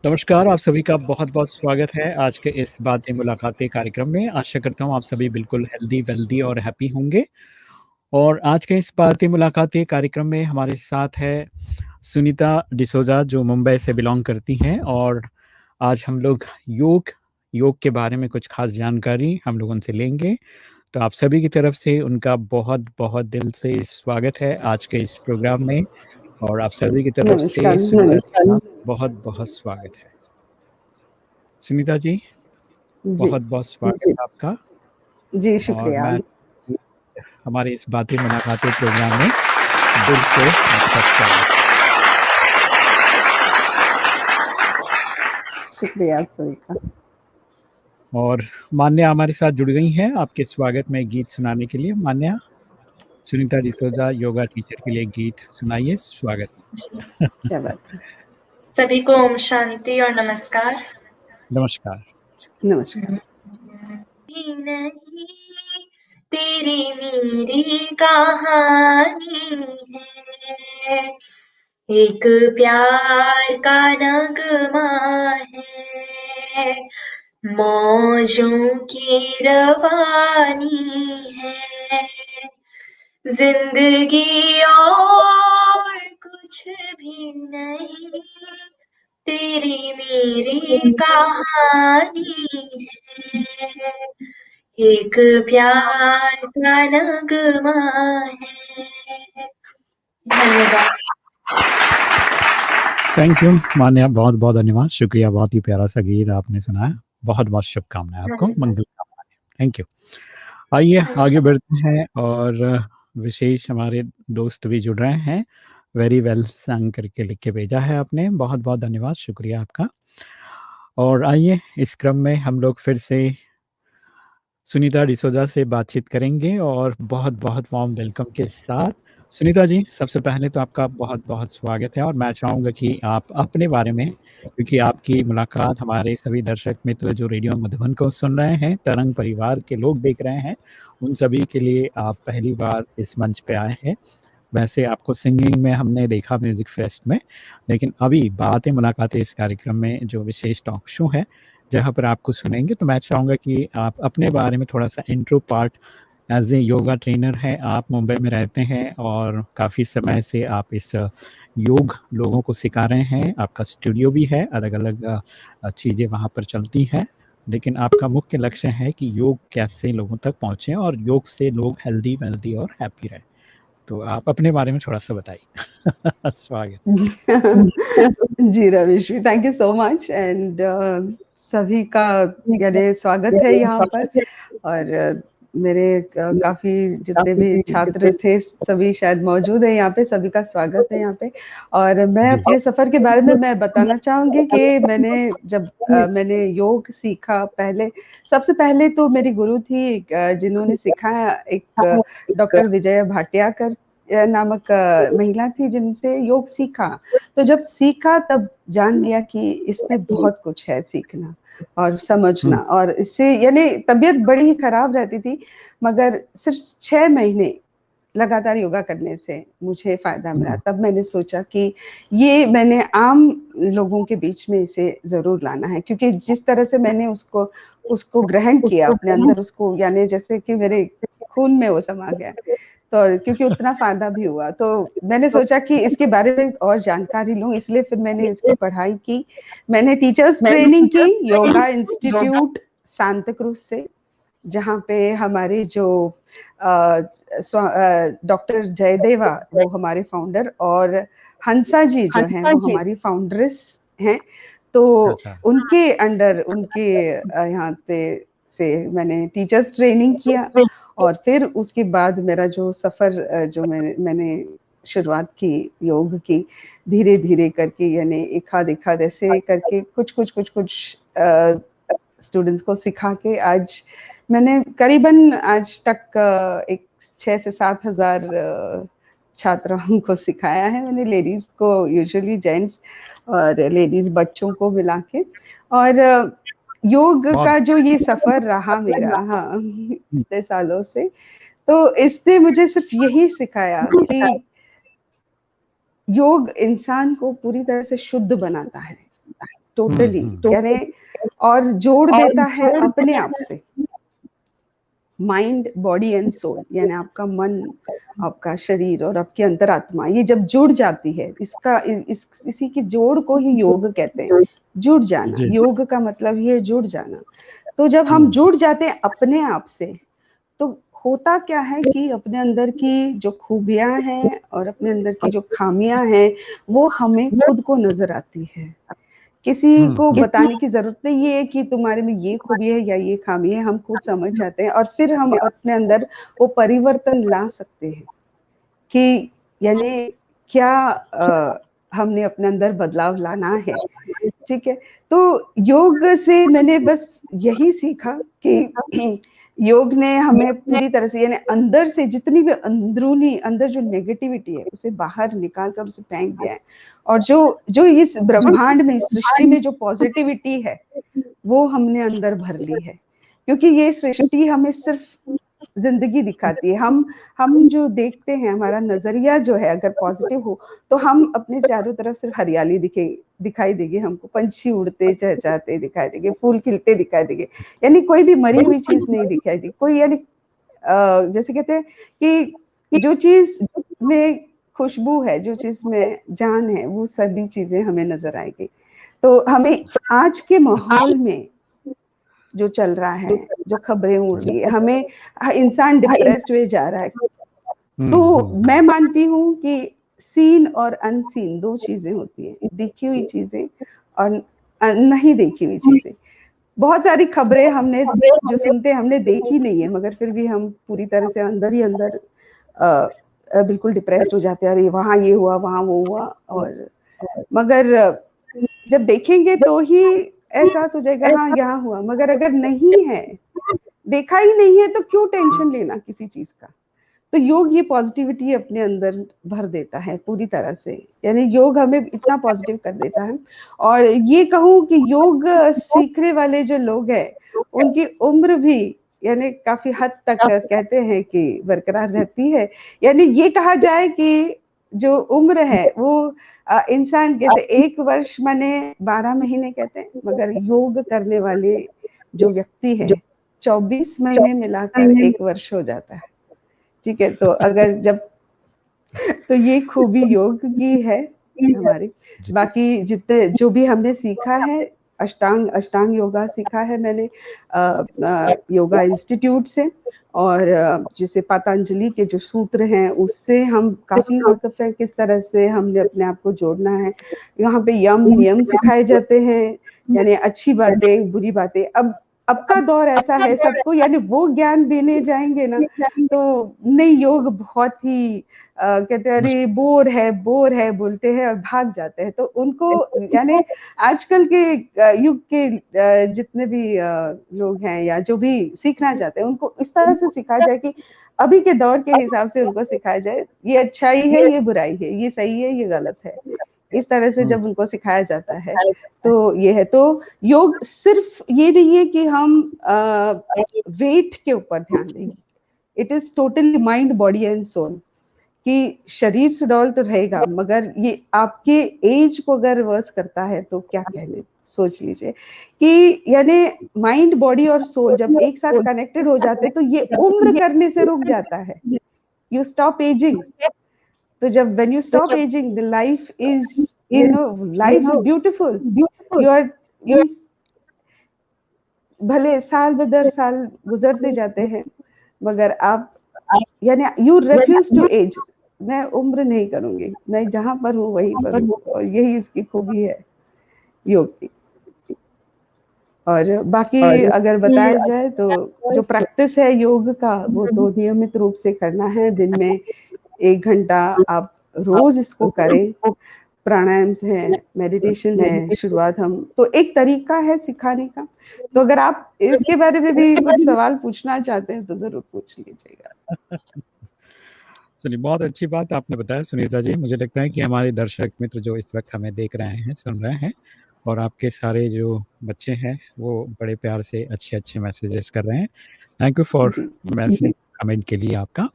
नमस्कार, आप सभी का बहुत-बहुत स्वागत है आज के इस बातें मुलाकातें कार्यक्रम में। आशा करता हूँ आप सभी बिल्कुल हेल्दी, वेल्दी और हैप्पी होंगे। और आज के इस बातें मुलाकातें कार्यक्रम में हमारे साथ है सुनीता डिसोजा जो मुंबई से बिलॉन्ग करती हैं और आज हम लोग योग के बारे में कुछ ख़ास जानकारी हम लोग उनसे लेंगे। तो आप सभी की तरफ से उनका बहुत-बहुत दिल से स्वागत है आज के इस प्रोग्राम में और आप सभी की तरफ से नमस्कार। सुनीता जी का बहुत-बहुत स्वागत है। सुनीता जी, जी, बहुत-बहुत स्वागत है आपका जी और शुक्रिया। मैं हमारे इस बातें मुलाकातें प्रोग्राम में दिल से आपका स्वागत है। शुक्रिया आप सभी का। और मान्या हमारे साथ जुड़ गई हैं आपके स्वागत में गीत सुनाने के लिए। मान्या, सुनीता डिसोजा योगा टीचर के लिए गीत सुनाइए, स्वागत है। क्या बात है। सभी को ओम शांति और नमस्कार। नमस्कार। नमस्कार। नहीं तेरी मेरी कहानी है, एक प्यार का नगमा है, मौजों की रवानी है, जिंदगी और कुछ भी नहीं, तेरी मेरी कहानी है, एक प्यार का नगमा है। धन्यवाद। थैंक यू मान्या, बहुत-बहुत धन्यवाद, शुक्रिया, बहुत ही प्यारा सा गीत आपने सुनाया। बहुत-बहुत शुभकामनाएँ आपको, मंगल कामनाएँ। Thank you. आइए आगे बढ़ते हैं और विशेष हमारे दोस्त भी जुड़ रहे हैं। वेरी वेल संग करके लिख के भेजा है आपने, बहुत-बहुत धन्यवाद, शुक्रिया आपका। और आइए इस क्रम में हम लोग फिर से सुनीता डिसोजा से बातचीत करेंगे और बहुत-बहुत वार्म वेलकम के साथ। सुनीता जी, सबसे पहले तो आपका बहुत-बहुत स्वागत है और मैं चाहूँगा कि आप अपने बारे में, क्योंकि आपकी मुलाकात हमारे सभी दर्शक मित्र जो रेडियो मधुबन को सुन रहे हैं, तरंग परिवार के लोग देख रहे हैं, उन सभी के लिए आप पहली बार इस मंच पे आए हैं। वैसे आपको सिंगिंग में हमने देखा म्यूज़िक फेस्ट में, लेकिन अभी बातें मुलाकातें इस कार्यक्रम में जो विशेष टॉक शो है, जहाँ पर आपको सुनेंगे, तो मैं चाहूँगा कि आप अपने बारे में थोड़ा-सा intro part as a yoga trainer हैं, आप मुंबई में रहते हैं और काफ़ी समय से आप इस योग लोगों को सिखा रहे हैं, आपका स्टूडियो भी है, अलग-अलग चीज़ें वहाँ पर चलती हैं, लेकिन आपका मुख्य लक्ष्य है कि योग कैसे लोगों तक पहुँचे और योग से लोग हेल्दी, वेल्दी और हैप्पी रहें। तो आप अपने बारे में थोड़ा-सा बताइए। स्वागत। जी Ravish, thank you so much and सभी का यानी स्वागत है यहाँ पर। और मेरे काफ़ी जितने भी छात्र थे सभी शायद मौजूद है यहाँ पे, सभी का स्वागत है यहाँ पे। और मैं जी। अपने सफ़र के बारे में मैं बताना चाहूँगी कि मैंने जब मैंने योग सीखा, पहले सबसे पहले तो मेरी गुरु थी जिन्होंने सिखाया, एक डॉक्टर विजया भाटिया नामक महिला थी जिनसे योग सीखा। तो जब सीखा तब जान लिया कि इसमें बहुत कुछ है सीखना और समझना। और इससे यानी तबीयत बड़ी ही खराब रहती थी, मगर सिर्फ 6 महीने लगातार योगा करने से मुझे फ़ायदा मिला। तब मैंने सोचा कि ये मैंने आम लोगों के बीच में इसे ज़रूर लाना है, क्योंकि जिस तरह से मैंने उसको ग्रहण किया अपने अंदर, उसको यानी जैसे कि मेरे खून में वो समा गया। तो क्योंकि उतना फ़ायदा भी हुआ, तो मैंने सोचा कि इसके बारे में और जानकारी लूँ, इसलिए फिर मैंने इसकी पढ़ाई की। मैंने टीचर्स ट्रेनिंग की योगा इंस्टीट्यूट सांता क्रूज़ से, जहाँ पे हमारे जो डॉक्टर जयदेवा वो हमारे फाउंडर और हंसा जी जो हैं वो हमारी फाउंड्रेस हैं। तो उनके अंडर उनके यहाँ पे से मैंने टीचर्स ट्रेनिंग किया। और फिर उसके बाद मेरा जो सफ़र जो मैंने शुरुआत की योग की, धीरे-धीरे करके यानी एक आध ऐसे करके कुछ स्टूडेंट्स को सिखा के आज मैंने करीबन आज तक एक 6 से 7 हज़ार छात्राओं को सिखाया है मैंने, लेडीज़ को यूजुअली, जेंट्स और लेडीज़ बच्चों को मिला के। और योग का जो ये सफ़र रहा मेरा, हाँ, इतने सालों से, तो इसने मुझे सिर्फ यही सिखाया कि योग इंसान को पूरी तरह से शुद्ध बनाता है। टोटली, यानी और जोड़ देता है अपने आप से, माइंड, बॉडी एंड सोल, यानी आपका मन, आपका शरीर और आपकी अंतरात्मा, ये जब जुड़ जाती है, इसी की जोड़ को ही योग कहते हैं, जुड़ जाना। जी। योग का मतलब ये जुड़ जाना। तो जब हम जुड़ जाते हैं अपने आप से, तो होता क्या है कि अपने अंदर की जो खूबियां हैं और अपने अंदर की जो खामियां हैं, वो हमें खुद को नजर आती है। किसी को बताने की जरूरत नहीं है कि तुम्हारे में ये खूबी है या ये खामी है, हम खुद समझ जाते हैं और फिर हम अपने अंदर वो परिवर्तन ला सकते हैं कि यानी क्या हमने अपने अंदर बदलाव लाना है। ठीक है, तो योग से मैंने बस यही सीखा कि योग ने हमें पूरी तरह से, यानी अंदर से जितनी भी अंदरूनी अंदर जो नेगेटिविटी है उसे बाहर निकाल कर उसे फेंक दिया है, और जो जो इस ब्रह्मांड में, इस सृष्टि में जो पॉजिटिविटी है वो हमने अंदर भर ली है, क्योंकि ये सृष्टि हमें सिर्फ जिंदगी दिखाती है। हम जो देखते हैं, हमारा नजरिया जो है अगर पॉजिटिव हो तो हम अपने चारों तरफ सिर्फ हरियाली दिखाई देगी, हमको पंछी उड़ते चहचहाते दिखाई देंगे, फूल खिलते दिखाई देंगे, यानी कोई भी मरी हुई चीज नहीं दिखाई देगी कोई, यानी जैसे कहते हैं कि जो चीज में खुशबू है, जो चीज में जान है, वो सभी चीजें हमें नजर आएगी। तो हमें आज के माहौल में जो चल रहा है, जो खबरें उड़ रही है, हमें इंसान डिप्रेस्ड हुए जा रहा है। तो मैं मानती हूँ कि सीन और अनसीन दो चीजें होती हैं, देखी हुई चीजें और नहीं देखी हुई चीजें। बहुत सारी खबरें हमने जो सुनते हैं हमने देखी नहीं है, मगर फिर भी हम पूरी तरह से अंदर ही अंदर बिल्कुल डिप्रेस्ड हो जाते हैं, अरे वहाँ ये हुआ, वहाँ वो हुआ, और मगर जब देखेंगे तो ही एहसास हो जाएगा हाँ यहाँ हुआ, मगर अगर नहीं है, देखा ही नहीं है, तो क्यों टेंशन लेना किसी चीज का। तो योग ये पॉजिटिविटी अपने अंदर भर देता है पूरी तरह से, यानी योग हमें इतना पॉजिटिव कर देता है। और ये कहूँ कि योग सीखने वाले जो लोग हैं उनकी उम्र भी यानी काफी हद तक कहते हैं कि बरकरार रहती है, यानी ये कहा जाए कि जो उम्र है वो इंसान जैसे 1 वर्ष माने 12 महीने कहते हैं, मगर योग करने वाले जो व्यक्ति है 24 महीने मिलाकर 1 वर्ष हो जाता है। ठीक है, तो अगर जब तो ये खूबी योग की है हमारी। बाकी जितने जो भी हमने सीखा है, अष्टांग योगा सीखा है मैंने योगा इंस्टीट्यूट से, और जैसे पतंजलि के जो सूत्र हैं उससे हम काफी वाकिफ है किस तरह से हमने अपने आप को जोड़ना है। यहाँ पे यम नियम सिखाए जाते हैं, यानी अच्छी बातें बुरी बातें। अब का दौर ऐसा है सबको, यानी वो ज्ञान देने जाएंगे ना तो नहीं, योग बहुत ही कहते हैं अरे बोर है बोलते हैं और भाग जाते हैं। तो उनको यानी आजकल के युग के जितने भी लोग हैं या जो भी सीखना चाहते हैं उनको इस तरह से सिखाया जाए कि अभी के दौर के हिसाब से उनको सिखाया जाए, ये अच्छाई है, ये बुराई है, ये सही है, ये गलत है। इस तरह से जब उनको सिखाया जाता है तो ये है। तो योग सिर्फ ये नहीं है कि हम वेट के ऊपर ध्यान देंगे, it is totally mind body and soul, कि शरीर सुडौल तो रहेगा मगर ये आपके एज को अगर रिवर्स करता है तो क्या कहने, सोच लीजिए कि यानी माइंड बॉडी और सोल जब एक साथ कनेक्टेड हो जाते हैं तो ये उम्र करने से रुक जाता है, यू स्टॉप एजिंग। तो जब when you stop aging, the life is, you know, life is beautiful. You भले साल बदर साल गुजरते जाते हैं मगर आप यानी you refuse to age, मैं उम्र नहीं करूंगी, मैं जहां पर हूँ वहीं पर हूँ, और यही इसकी खूबी है योग की। और बाकी अगर बताया जाए तो जो प्रैक्टिस है योग का वो तो नियमित रूप से करना है, दिन में 1 घंटा आप रोज इसको करें। प्राणायाम है, मेडिटेशन है, शुरुआत हम तो एक तरीका है सिखाने का। तो अगर आप इसके बारे में भी कुछ सवाल पूछना चाहते हैं तो जरूर पूछ लीजिएगा। चलिए, बहुत अच्छी बात आपने बताया सुनीता जी। मुझे लगता है कि हमारे दर्शक मित्र जो इस वक्त हमें देख रहे हैं, सुन रहे हैं, और आपके सारे जो बच्चे हैं वो बड़े प्यार से अच्छे मैसेजेस कर रहे हैं। Thank you for message comment के लिए आपका।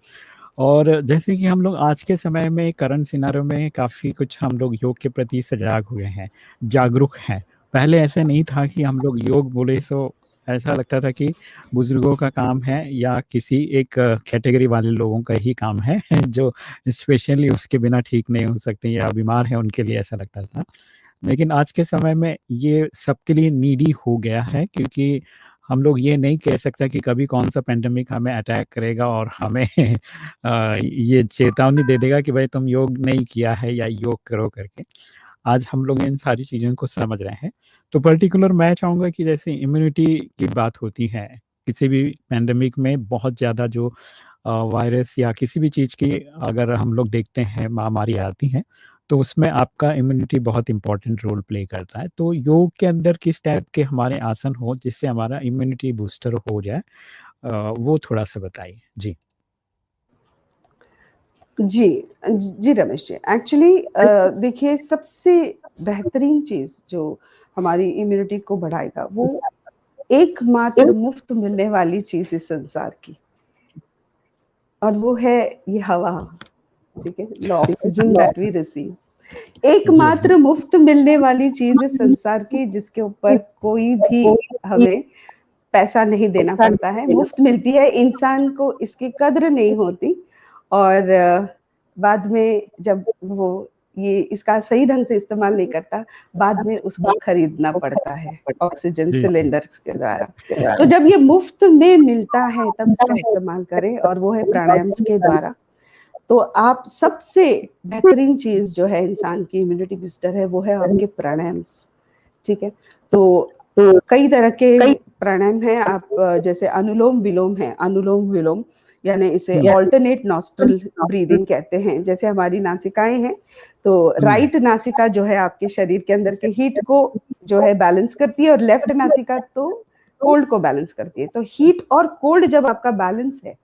और जैसे कि हम लोग आज के समय में करंट सिनारियो में काफ़ी कुछ हम लोग योग के प्रति सजाग हुए हैं, जागरूक हैं, पहले ऐसा नहीं था कि हम लोग योग बोले सो ऐसा लगता था कि बुजुर्गों का काम है या किसी एक कैटेगरी वाले लोगों का ही काम है जो स्पेशली उसके बिना ठीक नहीं हो सकते या बीमार है उनके लिए, ऐसा लगता था। लेकिन आज के समय में ये सबके लिए नीडी हो गया है, क्योंकि हम लोग ये नहीं कह सकते कि कभी कौन सा पेंडेमिक हमें अटैक करेगा और हमें ये चेतावनी दे देगा कि भाई तुम योग नहीं किया है या योग करो करके। आज हम लोग इन सारी चीज़ों को समझ रहे हैं। तो पर्टिकुलर मैं चाहूँगा कि जैसे इम्यूनिटी की बात होती है, किसी भी पैंडेमिक में बहुत ज़्यादा जो वायरस या किसी भी चीज़ की अगर हम लोग देखते हैं महामारी आती है, तो उसमें आपका इम्यूनिटी बहुत इम्पोर्टेंट रोल प्ले करता है। तो योग के अंदर किस टाइप के हमारे आसन हो जिससे हमारा इम्यूनिटी बूस्टर हो जाए, वो थोड़ा-सा बताइए? जी। जी, जी रमेश जी। एक्चुअली देखिए सबसे बेहतरीन चीज़ जो हमारी इम्यूनिटी को बढ़ाएगा वो एकमात्र मुफ्त मिलने वाली चीज़ इस संसार की, और वो है ये हवा, ठीक है? The oxygen that we receive. जी, जी। एकमात्र मुफ्त मिलने वाली चीज़ इस संसार की जिसके ऊपर कोई भी हमें पैसा नहीं देना पड़ता है, मुफ्त मिलती है, इंसान को इसकी कद्र नहीं होती, और बाद में जब वो ये इसका सही ढंग से इस्तेमाल नहीं करता, बाद में उसको खरीदना पड़ता है ऑक्सीजन जी, जी। सिलेंडर्स के द्वारा। तो जब ये मुफ्त में मिलता है तब इसका इस्तेमाल करें, और वो है प्राणायाम्स के द्वारा। तो आप सबसे बेहतरीन चीज़ जो है इंसान की इम्यूनिटी बूस्टर है, वो है आपके प्राणायाम्स, ठीक है? तो कई तरह के प्राणायाम हैं, आप जैसे अनुलोम-विलोम है, अनुलोम-विलोम यानी इसे हुँ, ऑल्टरनेट नॉस्ट्रल ब्रीदिंग कहते हैं। जैसे हमारी नासिकाएँ हैं, तो हुँ। राइट नासिका जो है आपके शरीर के अंदर के हीट को जो है बैलेंस करती है, और लेफ्ट नासिका तो कोल्ड को बैलेंस करती है। तो हीट और कोल्ड जब आपका बैलेंस है,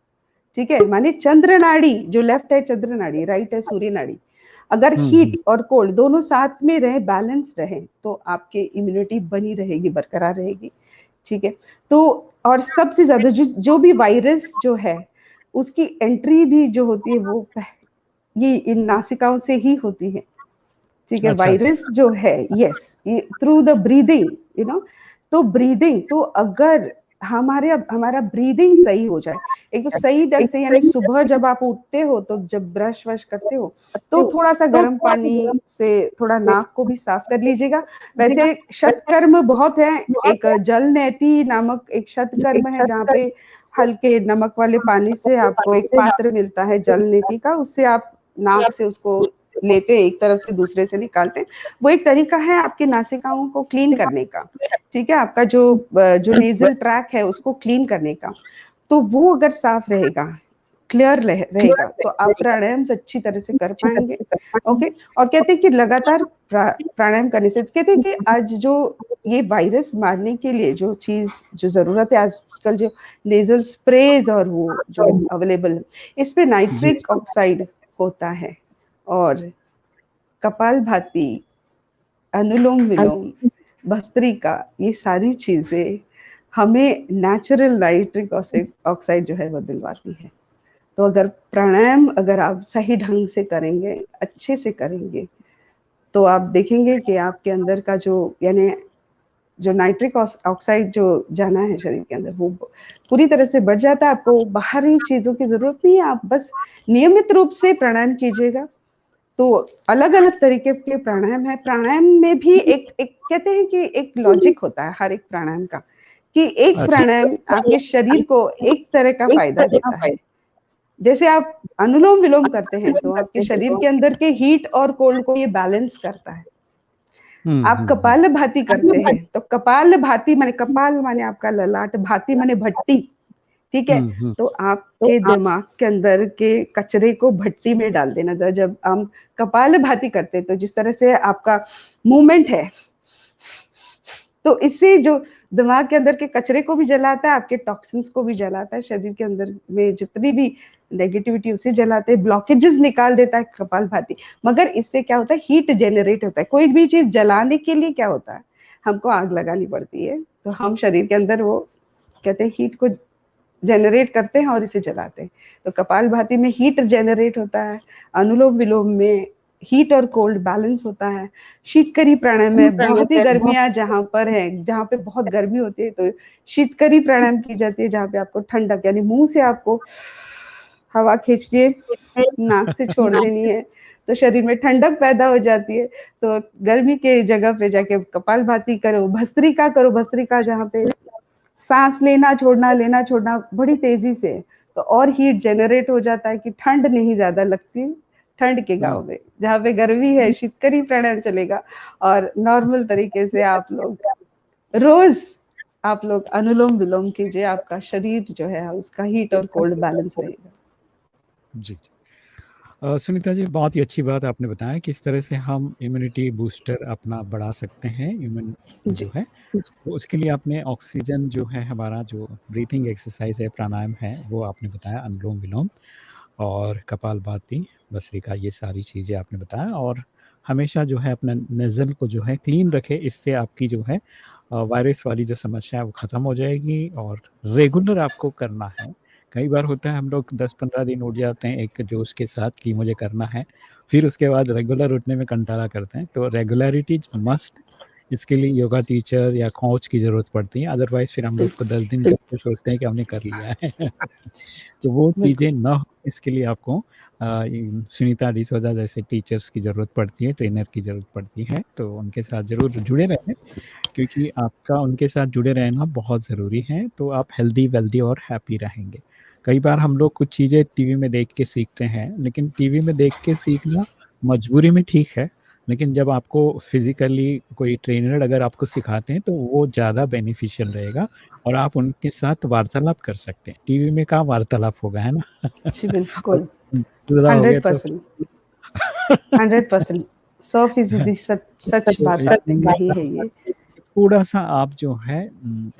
ठीक है? माने चंद्र नाड़ी जो लेफ्ट है चंद्र नाड़ी, राइट है सूर्य नाड़ी। अगर हुँ, हुँ। हीट और कोल्ड दोनों साथ में रहे, बैलेंस रहे, तो आपकी इम्यूनिटी बनी रहेगी, बरकरार रहेगी, ठीक है? तो और सबसे ज़्यादा जो भी वायरस जो है, उसकी एंट्री भी जो होती है वो ये इन नासिकाओं से ही होती है, ठीक है? अच्छा, अच्छा। वायरस जो है, यस, ये through the breathing, you know. तो ब्रीदिंग, तो अगर हमारा ब्रीदिंग सही हो जाए, एक तो सही ढंग से, यानी सुबह जब आप उठते हो तो जब ब्रश वश करते हो तो थोड़ा सा गर्म पानी से थोड़ा नाक को भी साफ कर लीजिएगा। वैसे शतकर्म बहुत है, एक जल नेति नामक एक शतकर्म है जहाँ पे हल्के नमक वाले पानी से आपको एक पात्र मिलता है जल नेति का, उससे आप नाक से उसको लेते हैं, एक तरफ से दूसरे से निकालते हैं। वो एक तरीका है आपकी नासिकाओं को क्लीन करने का, ठीक है? आपका जो नेज़ल ट्रैक है उसको क्लीन करने का। तो वो अगर साफ रहेगा, क्लियर रहेगा, तो आप प्राणायाम अच्छी तरह से कर पाएँगे, ओके? और कहते हैं कि लगातार प्राणायाम करने से, कहते हैं कि आज जो ये वायरस मारने के लिए जो चीज़ जो ज़रूरत है, आजकल जो नेज़ल स्प्रेज़ और वो जो अवेलेबल है, इसमें जी, नाइट्रिक ऑक्साइड होता है, और कपालभाति, अनुलोम-विलोम, भस्त्रिका, ये सारी चीज़ें हमें नेचुरल नाइट्रिक ऑक्साइड जो है वो दिलवाती है। तो अगर प्राणायाम अगर आप सही ढंग से करेंगे, अच्छे से करेंगे, तो आप देखेंगे कि आपके अंदर का जो, यानी जो नाइट्रिक ऑक्साइड जो जाना है शरीर के अंदर, वो पूरी तरह से बढ़ जाता है। आपको बाहरी चीज़ों की ज़रूरत नहीं है, आप बस नियमित रूप से प्राणायाम कीजिएगा। तो अलग-अलग तरीके के प्राणायाम है। प्राणायाम में भी एक एक कहते हैं कि एक लॉजिक होता है हर एक प्राणायाम का, कि एक अच्छा। प्राणायाम आपके शरीर को एक तरह का फ़ायदा देता है। जैसे आप अनुलोम-विलोम करते हैं, तो आपके शरीर के अंदर के हीट और कोल्ड को ये बैलेंस करता है। हुँ, आप हुँ, हुँ। कपालभाति करते हैं, तो कपालभाति माने, कपाल माने आपका ललाट, भाति माने भट्टी, ठीक है? हुँ, हुँ। तो आपके दिमाग के अंदर के कचरे को भट्टी में डाल देना था। जब हम कपालभाति करते हैं, तो जिस तरह से आपका मूवमेंट है, तो इससे जो दिमाग के अंदर के कचरे को भी जलाता है, आपके टॉक्सिन्स को भी जलाता है, शरीर के अंदर में जितनी भी नेगेटिविटी उसे जलाते हैं, ब्लॉकेजेस निकाल देता है कपालभाति। मगर इससे क्या होता है, हीट जनरेट होता है। कोई भी चीज़ जलाने के लिए क्या होता है, हमको आग लगानी पड़ती है, तो हम शरीर के अंदर वो कहते हैं हीट को जनरेट करते हैं और इसे जलाते हैं। तो कपालभाति में हीट जनरेट होता है, अनुलोम-विलोम में हीट और कोल्ड बैलेंस होता है। शीतकरी प्राणायाम में बहुत ही गर्मियाँ जहाँ पर है, जहाँ पे बहुत गर्मी होती है तो शीतकरी प्राणायाम की जाती है, जहाँ पे आपको ठंडक यानी मुँह से आपको हवा खींचनी है, नाक से छोड़ देनी है, तो शरीर में ठंडक पैदा हो जाती है। तो गर्मी के जगह पे जाके कपालभाति करो, भस्त्रिका करो, भस्त्रिका जहाँ पे सांस लेना छोड़ना बड़ी तेजी से, तो और हीट जनरेट हो जाता है कि ठंड नहीं ज्यादा लगती। ठंड के गांव में जहाँ पे गर्मी है शीतकरी प्राणायाम चलेगा, और नॉर्मल तरीके से आप लोग रोज आप लोग अनुलोम विलोम कीजिए, आपका शरीर जो है उसका हीट और कोल्ड बैलेंस रहेगा। जी। सुनीता जी, बहुत ही अच्छी बात आपने बताया किस तरह से हम इम्यूनिटी बूस्टर अपना बढ़ा सकते हैं, इम्यून जी जो है, तो उसके लिए आपने ऑक्सीजन जो है, हमारा जो ब्रीथिंग एक्सरसाइज है, प्राणायाम है, वो आपने बताया, अनुलोम विलोम और कपालभाति, भस्त्रिका, ये सारी चीज़ें आपने बताया। और हमेशा जो है अपना नज़ल को जो है क्लीन रखें, इससे आपकी जो है वायरस वाली जो समस्या है वो ख़त्म हो जाएगी। और रेगुलर आपको करना है। कई बार होता है हम लोग 10-15 दिन उठ जाते हैं एक जोश के साथ कि मुझे करना है, फिर उसके बाद रेगुलर उठने में कंटाला करते हैं। तो रेगुलरिटी मस्ट, इसके लिए योगा टीचर या कोच की ज़रूरत पड़ती है, अदरवाइज़ फिर हम लोग को 10 दिन करके सोचते हैं कि हमने कर लिया है। तो वो चीज़ें बिल्कुल। ना हो, इसके लिए आपको सुनीता डिसोजा जैसे टीचर्स की ज़रूरत पड़ती है, ट्रेनर की ज़रूरत पड़ती है, तो उनके साथ ज़रूर जुड़े रहें, क्योंकि आपका उनके साथ जुड़े रहना बहुत ज़रूरी है, तो आप हेल्दी, वेल्दी और हैप्पी रहेंगे। कई बार हम लोग कुछ चीज़ें टीवी में देख के सीखते हैं, लेकिन टीवी में देख के सीखना मजबूरी में ठीक है, लेकिन जब आपको फिज़िकली कोई ट्रेनर अगर आपको सिखाते हैं, तो वो ज़्यादा बेनिफिशियल रहेगा और आप उनके साथ वार्तालाप कर सकते हैं। टीवी में कहाँ वार्तालाप होगा, है ना? जी और बिल्कुल। जुदा हो गए तो 100%, 100%, 100% सच बात आपने कही है ये। थोड़ा-सा आप जो है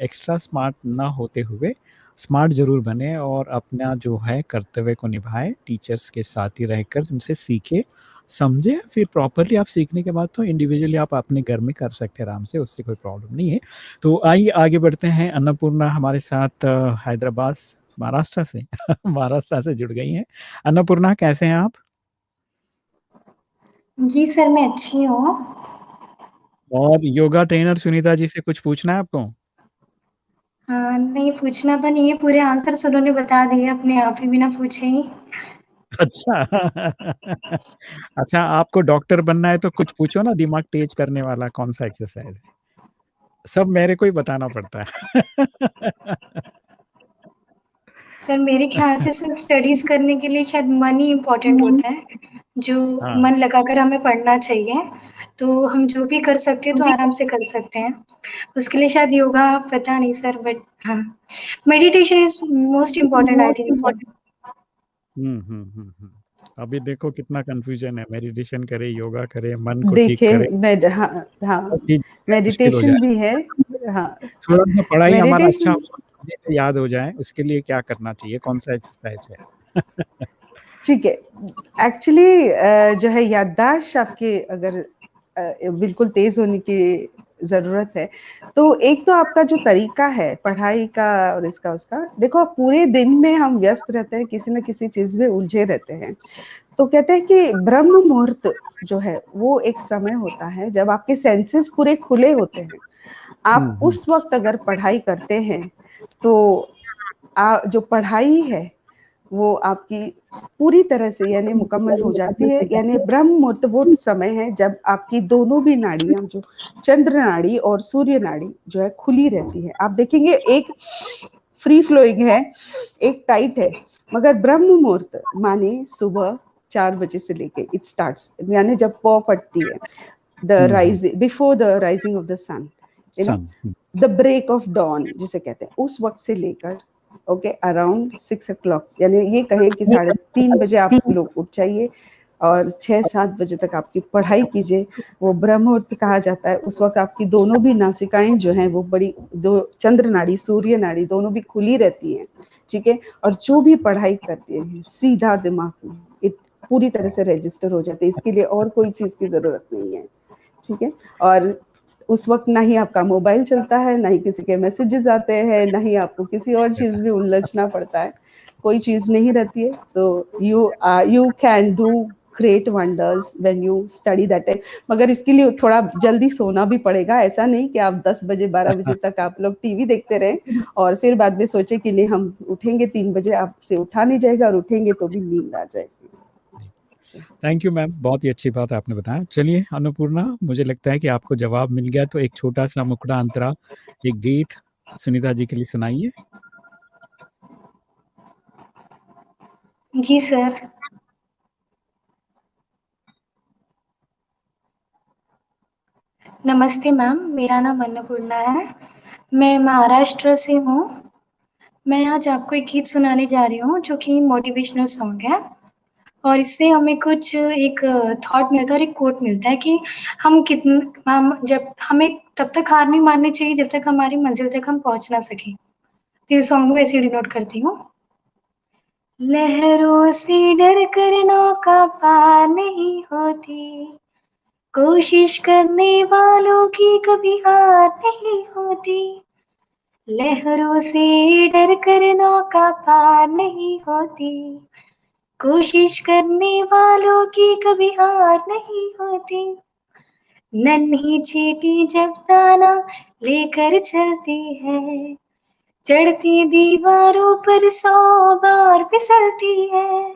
एक्स्ट्रा स्मार्ट ना होते हुए स्मार्ट ज़रूर बने और अपना जो है कर्तव्य को निभाएँ, टीचर्स के साथ ही रहकर उनसे सीखें, समझें, फिर प्रॉपर्ली आप सीखने के बाद तो इंडिविजुअली आप अपने घर में कर सकते हैं आराम से, उससे कोई प्रॉब्लम नहीं है। तो आइए आगे बढ़ते हैं, अन्नपूर्णा हमारे साथ हैदराबाद, महाराष्ट्र से महाराष्ट्र से जुड़ गई हैं। अन्नपूर्णा, कैसे हैं आप? जी सर, मैं अच्छी हूँ। और योगा ट्रेनर सुनीता जी से कुछ पूछना है आपको? नहीं पूछना तो नहीं है, पूरे आंसर्स उन्होंने बता दिए अपने आप ही बिना पूछे ही। अच्छा। अच्छा, आपको डॉक्टर बनना है तो कुछ पूछो ना दिमाग तेज करने वाला कौन-सा एक्सरसाइज़ है? सब मेरे को ही बताना पड़ता है। सर मेरे ख्याल से सिर्फ स्टडीज़ करने के लिए शायद मन ही इम्पोर्टेंट होता है, जो हाँ। मन लगाकर हमें पढ़ना चाहिए। तो हम जो भी कर सकते हैं तो आराम से कर सकते हैं। उसके लिए शायद योगा पता नहीं सर, बट हाँ, meditation is most important I think sir. हुँ। अभी देखो कितना कन्फ्यूज़न है, मेडिटेशन करे, योगा करे, मन को ठीक देखिए करे, हाँ, हर हाँ, चीज़ मुश्किल हो मेडिटेशन जाए। भी है। हाँ, थोड़ा-सा पढ़ाई हमारा अच्छा मेडिटेशन हो, जल्दी से याद हो जाए, उसके लिए क्या करना चाहिए? कौन-सा एक्सरसाइज़ है? ठीक है। एक्चुअली जो है याददाश्त आपकी अगर बिल्कुल तेज़ होने की ज़रूरत है, तो एक तो आपका जो तरीका है पढ़ाई का और इसका उसका, देखो पूरे दिन में हम व्यस्त रहते हैं, किसी न किसी चीज़ में उलझे रहते हैं। तो कहते हैं कि ब्रह्म मुहूर्त जो है, वो एक समय होता है जब आपके सेंसेस पूरे खुले होते हैं। आप हुँ। उस वक़्त अगर पढ़ाई करते हैं, तो जो पढ़ाई है वो आपकी पूरी तरह से यानी मुकम्मल हो जाती है। यानी ब्रह्म मुहूर्त वो समय है जब आपकी दोनों भी नाड़ियाँ, जो चंद्र नाड़ी और सूर्य नाड़ी जो है खुली रहती है। आप देखेंगे एक फ्री फ्लोइंग है, एक टाइट है, मगर ब्रह्म मुहूर्त माने सुबह 4 बजे से लेके इट स्टार्ट्स, यानी जब पौ पड़ती है, द हुँ। Rising before the rising of the sun, you know, sun. The break of dawn जिसे कहते हैं, उस वक्त से लेकर ओके अराउंड 6 o'clock, यानी ये कहें कि 3:30 बजे आप लोग उठ जाइए और 6-7 बजे तक आपकी पढ़ाई कीजिए। वो ब्रह्म मुहूर्त कहा जाता है। उस वक्त आपकी दोनों भी नासिकाएं जो हैं वो बड़ी, जो चंद्र नाड़ी सूर्य नाड़ी दोनों भी खुली रहती हैं, ठीक है। और जो भी पढ़ाई करते हैं सीधा दिमाग में पूरी तरह से रजिस्टर हो जाते हैं। इसके लिए और कोई चीज़ की ज़रूरत नहीं है, ठीक है। और उस वक़्त ना ही आपका मोबाइल चलता है, ना ही किसी के मैसेजेस आते हैं, ना ही आपको किसी और चीज़ में उलझना पड़ता है। कोई चीज़ नहीं रहती है, तो you can do create wonders when you study that time. मगर इसके लिए थोड़ा जल्दी सोना भी पड़ेगा, ऐसा नहीं कि आप 10 बजे 12 बजे तक आप लोग टीवी देखते रहें और फिर बाद में सोचे कि नहीं हम उठेंगे 3 बजे, आपसे उठा नहीं जाएगा और उठेंगे तो भी नींद आ जाएगी। थैंक यू मैम, बहुत ही अच्छी बात आपने बताया। चलिए अन्नपूर्णा, मुझे लगता है कि आपको जवाब मिल गया, तो एक छोटा-सा मुखड़ा अंतरा, एक गीत सुनीता जी के लिए सुनाइए। जी सर। नमस्ते मैम, मेरा नाम अन्नपूर्णा है। मैं महाराष्ट्र से हूँ। मैं आज आपको एक गीत सुनाने जा रही हूँ जो कि मोटिवेशनल सॉन्ग है और इससे हमें कुछ एक थॉट मिलता है और एक कोट मिलता है कि हम जब हमें तब तक हार नहीं माननी चाहिए जब तक हमारी मंजिल तक हम पहुँच ना सकें। तो ये सॉन्ग मैं ऐसे डिनोट करती हूँ। लहरों से डर कर नौका पार नहीं होती, कोशिश करने वालों की कभी हार नहीं होती। लहरों से डर कर नौका पार नहीं होती, कोशिश करने वालों की कभी हार नहीं होती। नन्ही चींटी जब दाना लेकर चलती है, चढ़ती दीवारों पर 100 बार फिसलती है।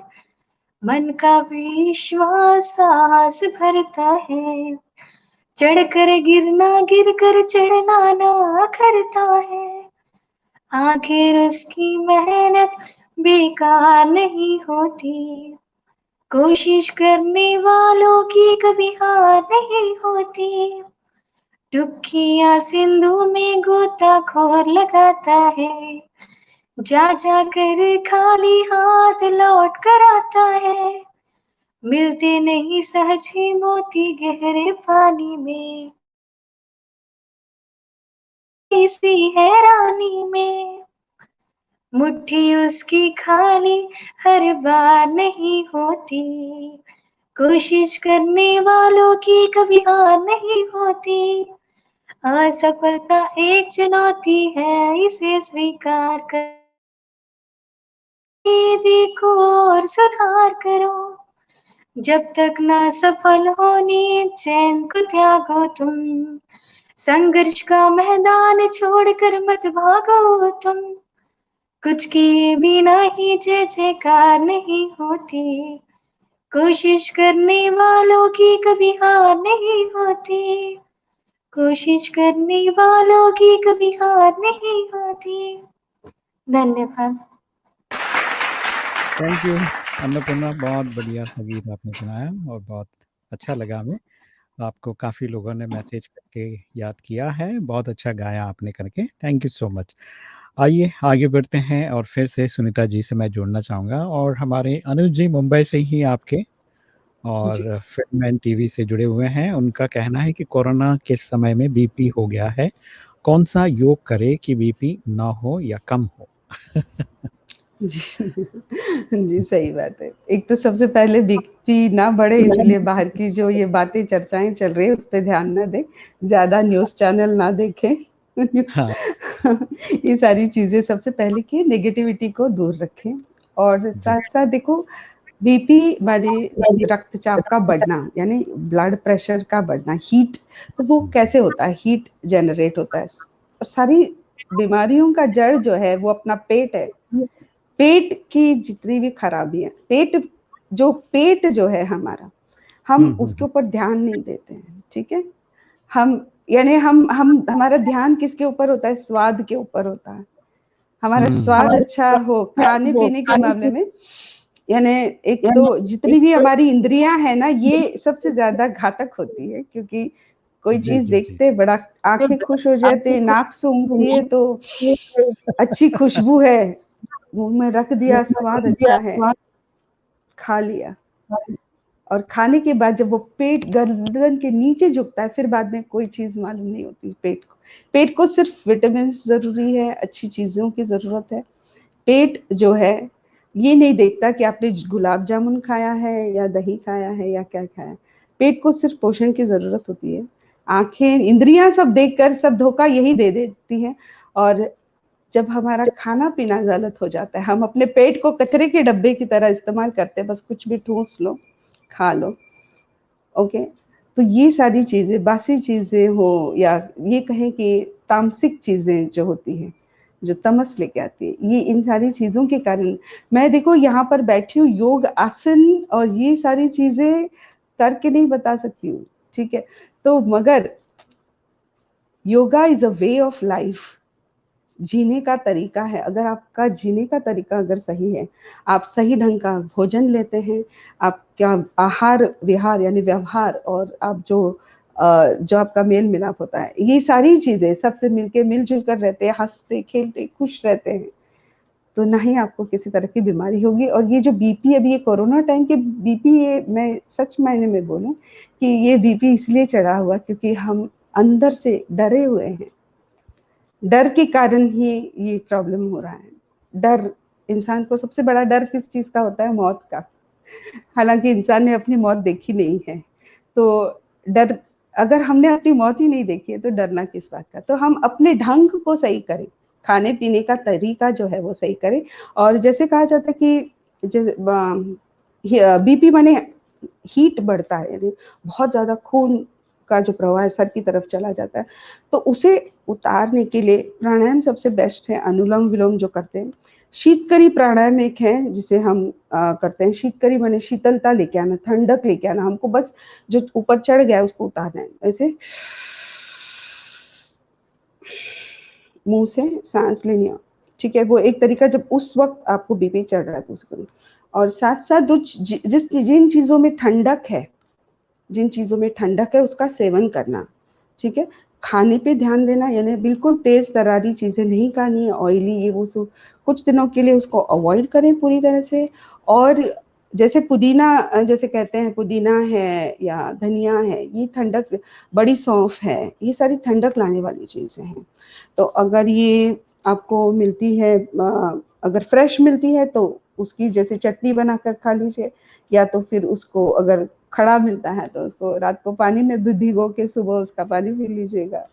मन का विश्वास साहस भरता है, चढ़कर गिरना गिरकर चढ़ना ना करता है। आखिर उसकी मेहनत बेकार नहीं होती, कोशिश करने वालों की कभी हार नहीं होती। डुबकियां सिंधु में गोताखोर लगाता है, जा जा कर खाली हाथ लौट कर आता है। मिलते नहीं सहज ही मोती गहरे पानी में, इसी हैरानी में। मुट्ठी उसकी खाली हर बार नहीं होती, कोशिश करने वालों की कभी हार नहीं होती। असफलता एक चुनौती है, इसे स्वीकार कर देखो और सुधार करो। जब तक ना सफल होने चैन को त्यागो तुम, संघर्ष का मैदान छोड़कर मत भागो तुम। कुछ किए बिना ही जय जयकार नहीं होती, कोशिश करने वालों की कभी हार नहीं होती, कोशिश करने वालों की कभी हार नहीं होती। धन्यवाद। थैंक यू अन्नपूर्णा, बहुत बढ़िया सा गीत आपने सुनाया और बहुत अच्छा लगा हमें। आपको काफ़ी लोगों ने मैसेज करके याद किया है, बहुत अच्छा गाया आपने करके, थैंक यू सो मच। आइए आगे बढ़ते हैं और फिर से सुनीता जी से मैं जोड़ना चाहूँगा और हमारे अनुज जी मुंबई से ही आपके जी। और फिल्म एंड टीवी से जुड़े हुए हैं। उनका कहना है कि कोरोना के समय में बीपी हो गया है, कौन-सा योग करे कि बीपी ना हो या कम हो? जी। जी, सही बात है। एक तो सबसे पहले बीपी ना बढ़े इसलिए बाहर की जो ये बातें चर्चाएँ चल रही है उस पे ध्यान ना दें, ज़्यादा न्यूज़ चैनल ना देखें। हाँ, ये सारी चीज़ें सबसे पहले कि नेगेटिविटी को दूर रखें और जी। साथ-साथ देखो बीपी माने रक्तचाप का बढ़ना यानी ब्लड प्रेशर का बढ़ना, हीट तो वो कैसे होता है? हीट जनरेट होता है। और सारी बीमारियों का जड़ जो है वो अपना पेट है। पेट की जितनी भी खराबी है, पेट जो है हमारा, हम हुँ, हुँ, उसके हुँ। ऊपर ध्यान नहीं देते हैं, ठीक है? हम यानी हम हमारा ध्यान किसके ऊपर होता है? स्वाद के ऊपर होता है। हमारा स्वाद हुँ, अच्छा हो, खाने-पीने के मामले में यानी एक तो जितनी भी हमारी इंद्रियाँ हैं ना, ये सबसे ज़्यादा घातक होती है क्योंकि कोई जी, चीज़ जी, जी। देखते हैं बड़ा आँखें खुश हो जाती है, नाक सूँघती है तो अच्छी खुशबू है, मुँह में रख दिया, स्वाद अच्छा है, खा लिया और खाने के बाद जब वो पेट गर्दन के नीचे झुकता है, फिर बाद में कोई चीज़ मालूम नहीं होती पेट को। पेट को सिर्फ़ विटामिन्स ज़रूरी है, अच्छी चीज़ों की ज़रूरत है। पेट जो है, ये नहीं देखता कि आपने गुलाब जामुन खाया है या दही खाया है या क्या खाया है। पेट को सिर्फ़ पोषण की ज़रूरत होती है। आँखें, इंद्रियाँ सब देखकर सब धोखा यही दे देती हैं और जब हमारा खाना-पीना गलत हो जाता है, हम अपने पेट को कचरे के डब्बे की तरह इस्तेमाल करते हैं, बस कुछ भी ठूँस लो खा लो, ओके। तो ये सारी चीज़ें, बासी चीज़ें हो या ये कहें कि तामसिक चीज़ें जो होती हैं, जो तमस लेके आती है, ये इन सारी चीज़ों के कारण मैं देखो यहाँ पर बैठी हूँ, योग आसन और ये सारी चीज़ें करके नहीं बता सकती हूँ, ठीक है? तो मगर yoga is a way of life, जीने का तरीका है। अगर आपका जीने का तरीका अगर सही है, आप सही ढंग का भोजन लेते हैं, आपका आहार-विहार यानी व्यवहार और आप जो आपका मेल-मिलाप होता है, ये सारी चीज़ें सबसे मिलके मिल-जुल कर रहते हैं, हँसते-खेलते खुश रहते हैं, तो ना ही आपको किसी तरह की बीमारी होगी। और ये जो बीपी अभी ये कोरोना टाइम के बीपी, ये मैं सच मायने में बोलूँ कि ये बीपी इसलिए चढ़ा हुआ क्योंकि हम अंदर से डरे हुए हैं। डर के कारण ही ये प्रॉब्लम हो रहा है। डर, इंसान को सबसे बड़ा डर किस चीज़ का होता है? मौत का। हालाँकि इंसान ने अपनी मौत देखी नहीं है। तो डर, अगर हमने अपनी मौत ही नहीं देखी है तो डरना किस बात का? तो हम अपने ढंग को सही करें, खाने-पीने का तरीका जो है वो सही करें। और जैसे कहा जाता है कि जैसे बीपी माने हीट बढ़ता है, यानी बहुत ज़्यादा खून का जो प्रवाह है सर की तरफ चला जाता है। तो उसे उतारने के लिए प्राणायाम सबसे बेस्ट है, अनुलोम-विलोम जो करते हैं। शीतकरी प्राणायाम एक है जिसे हम करते हैं। शीतकरी माने शीतलता लेके आना, ठंडक लेके आना, हमको बस जो ऊपर चढ़ गया है उसको उतारना है। ऐसे मुँह से साँस लेनी है, ठीक है? वो एक तरीका, जब उस वक़्त आपको बीपी चढ़ रहा है तो उसको। और साथ-साथ जो जिन चीज़ों में ठंडक है, जिन चीज़ों में ठंडक है उसका सेवन करना, ठीक है? खाने पे ध्यान देना, यानी बिल्कुल तेज़ तरारी चीज़ें नहीं खानी है, ऑयली ये वो सब कुछ दिनों के लिए उसको अवॉइड करें पूरी तरह से। और जैसे पुदीना, जैसे कहते हैं पुदीना है या धनिया है, ये ठंडक, बड़ी सौंफ है, ये सारी ठंडक लाने वाली चीज़ें हैं। तो अगर ये आपको मिलती है, अगर फ्रेश मिलती है तो उसकी जैसे चटनी बनाकर खा लीजिए, या तो फिर उसको अगर खड़ा मिलता है तो उसको रात को पानी में भी भिगो के सुबह उसका पानी पी लीजिएगा,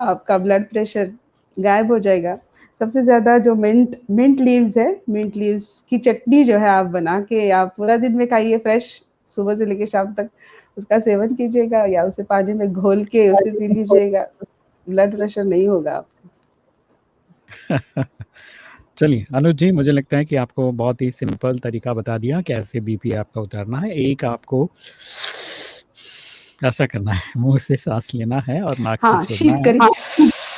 आपका ब्लड प्रेशर गायब हो जाएगा। सबसे ज़्यादा जो मिंट मिंट लीव्स है, मिंट लीव्स की चटनी जो है आप बना के आप पूरा दिन में खाइए, फ्रेश सुबह से लेके शाम तक उसका सेवन कीजिएगा, या उसे पानी में घोल के उसे पी लीजिएगा, ब्लड प्रेशर नहीं होगा आपको। चलिए अनुज जी, मुझे लगता है कि आपको बहुत ही सिंपल तरीका बता दिया कैसे बीपी आपका उतारना है। एक आपको ऐसा करना है, मुँह से साँस लेना है और नाक से हाँ, छोड़ना शीत है। करी।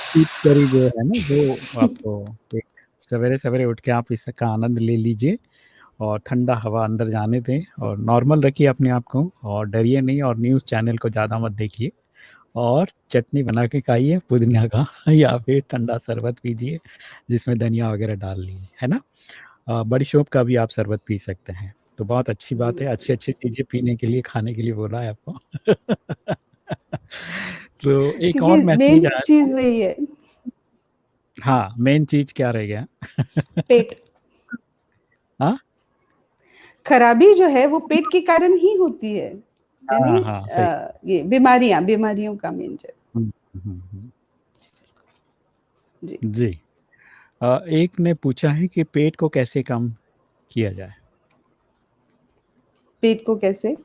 शीत करी जो है ना, वो आपको एक सवेरे-सवेरे उठ के आप इसका आनंद ले लीजिए और ठंडा हवा अंदर जाने दें और नॉर्मल रखिए अपने आप को और डरिए नहीं और न्यूज़ चैनल को ज़्यादा मत देखिए और चटनी बना के खाइए पुदीना का या फिर ठंडा शरबत पीजिए जिसमें धनिया वगैरह डाल लीजिए, है ना? बड़ी शॉप का भी आप शरबत पी सकते हैं। तो बहुत अच्छी बात है, अच्छी-अच्छी चीज़ें पीने के लिए, खाने के लिए बोला है आपको। तो एक क्योंकि और मैसेज मेन आया था। चीज़ वही है, हाँ, मेन चीज़ क्या रह गया? पेट। हाँ? खराबी जो है वो पेट के कारण ही होती है, यानी हाँ, हाँ, सही। ये बीमारियों का मेन ज हुँ, हुँ, हुँ। जी। जी। एक ने पूछा है कि पेट को कैसे कम किया जाए? पेट को कैसे?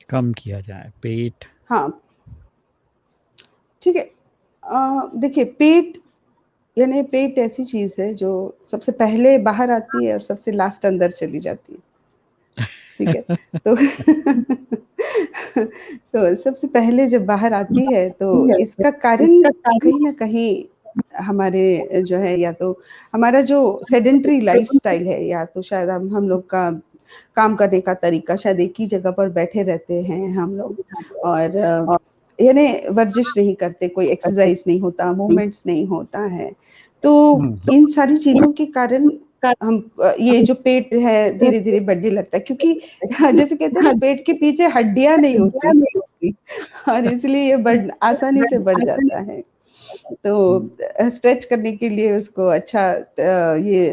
कम किया जाए, पेट। हाँ, ठीक है। देखिए, पेट यानी पेट ऐसी चीज़ है जो सबसे पहले बाहर आती है और सबसे लास्ट अंदर चली जाती है, ठीक है? तो तो सबसे पहले जब बाहर आती है तो इसका कारण कहीं न कहीं हमारे जो है, या तो हमारा जो सेडेंटरी लाइफ़स्टाइल है, या तो शायद हम लोग का काम करने का तरीका, शायद एक ही जगह पर बैठे रहते हैं हम लोग और यानी वर्जिश नहीं करते, कोई एक्सरसाइज़ नहीं होता, मूवमेंट्स नहीं होता है। तो हुँ, इन सारी चीज़ों के कारण हम ये जो पेट है धीरे-धीरे बढ़ने लगता है, क्योंकि जैसे कहते हैं ना, पेट के पीछे हड्डियाँ नहीं होती और इसलिए ये बढ़ आसानी से बढ़ जाता है। तो हुँ, स्ट्रेच करने के लिए उसको अच्छा ये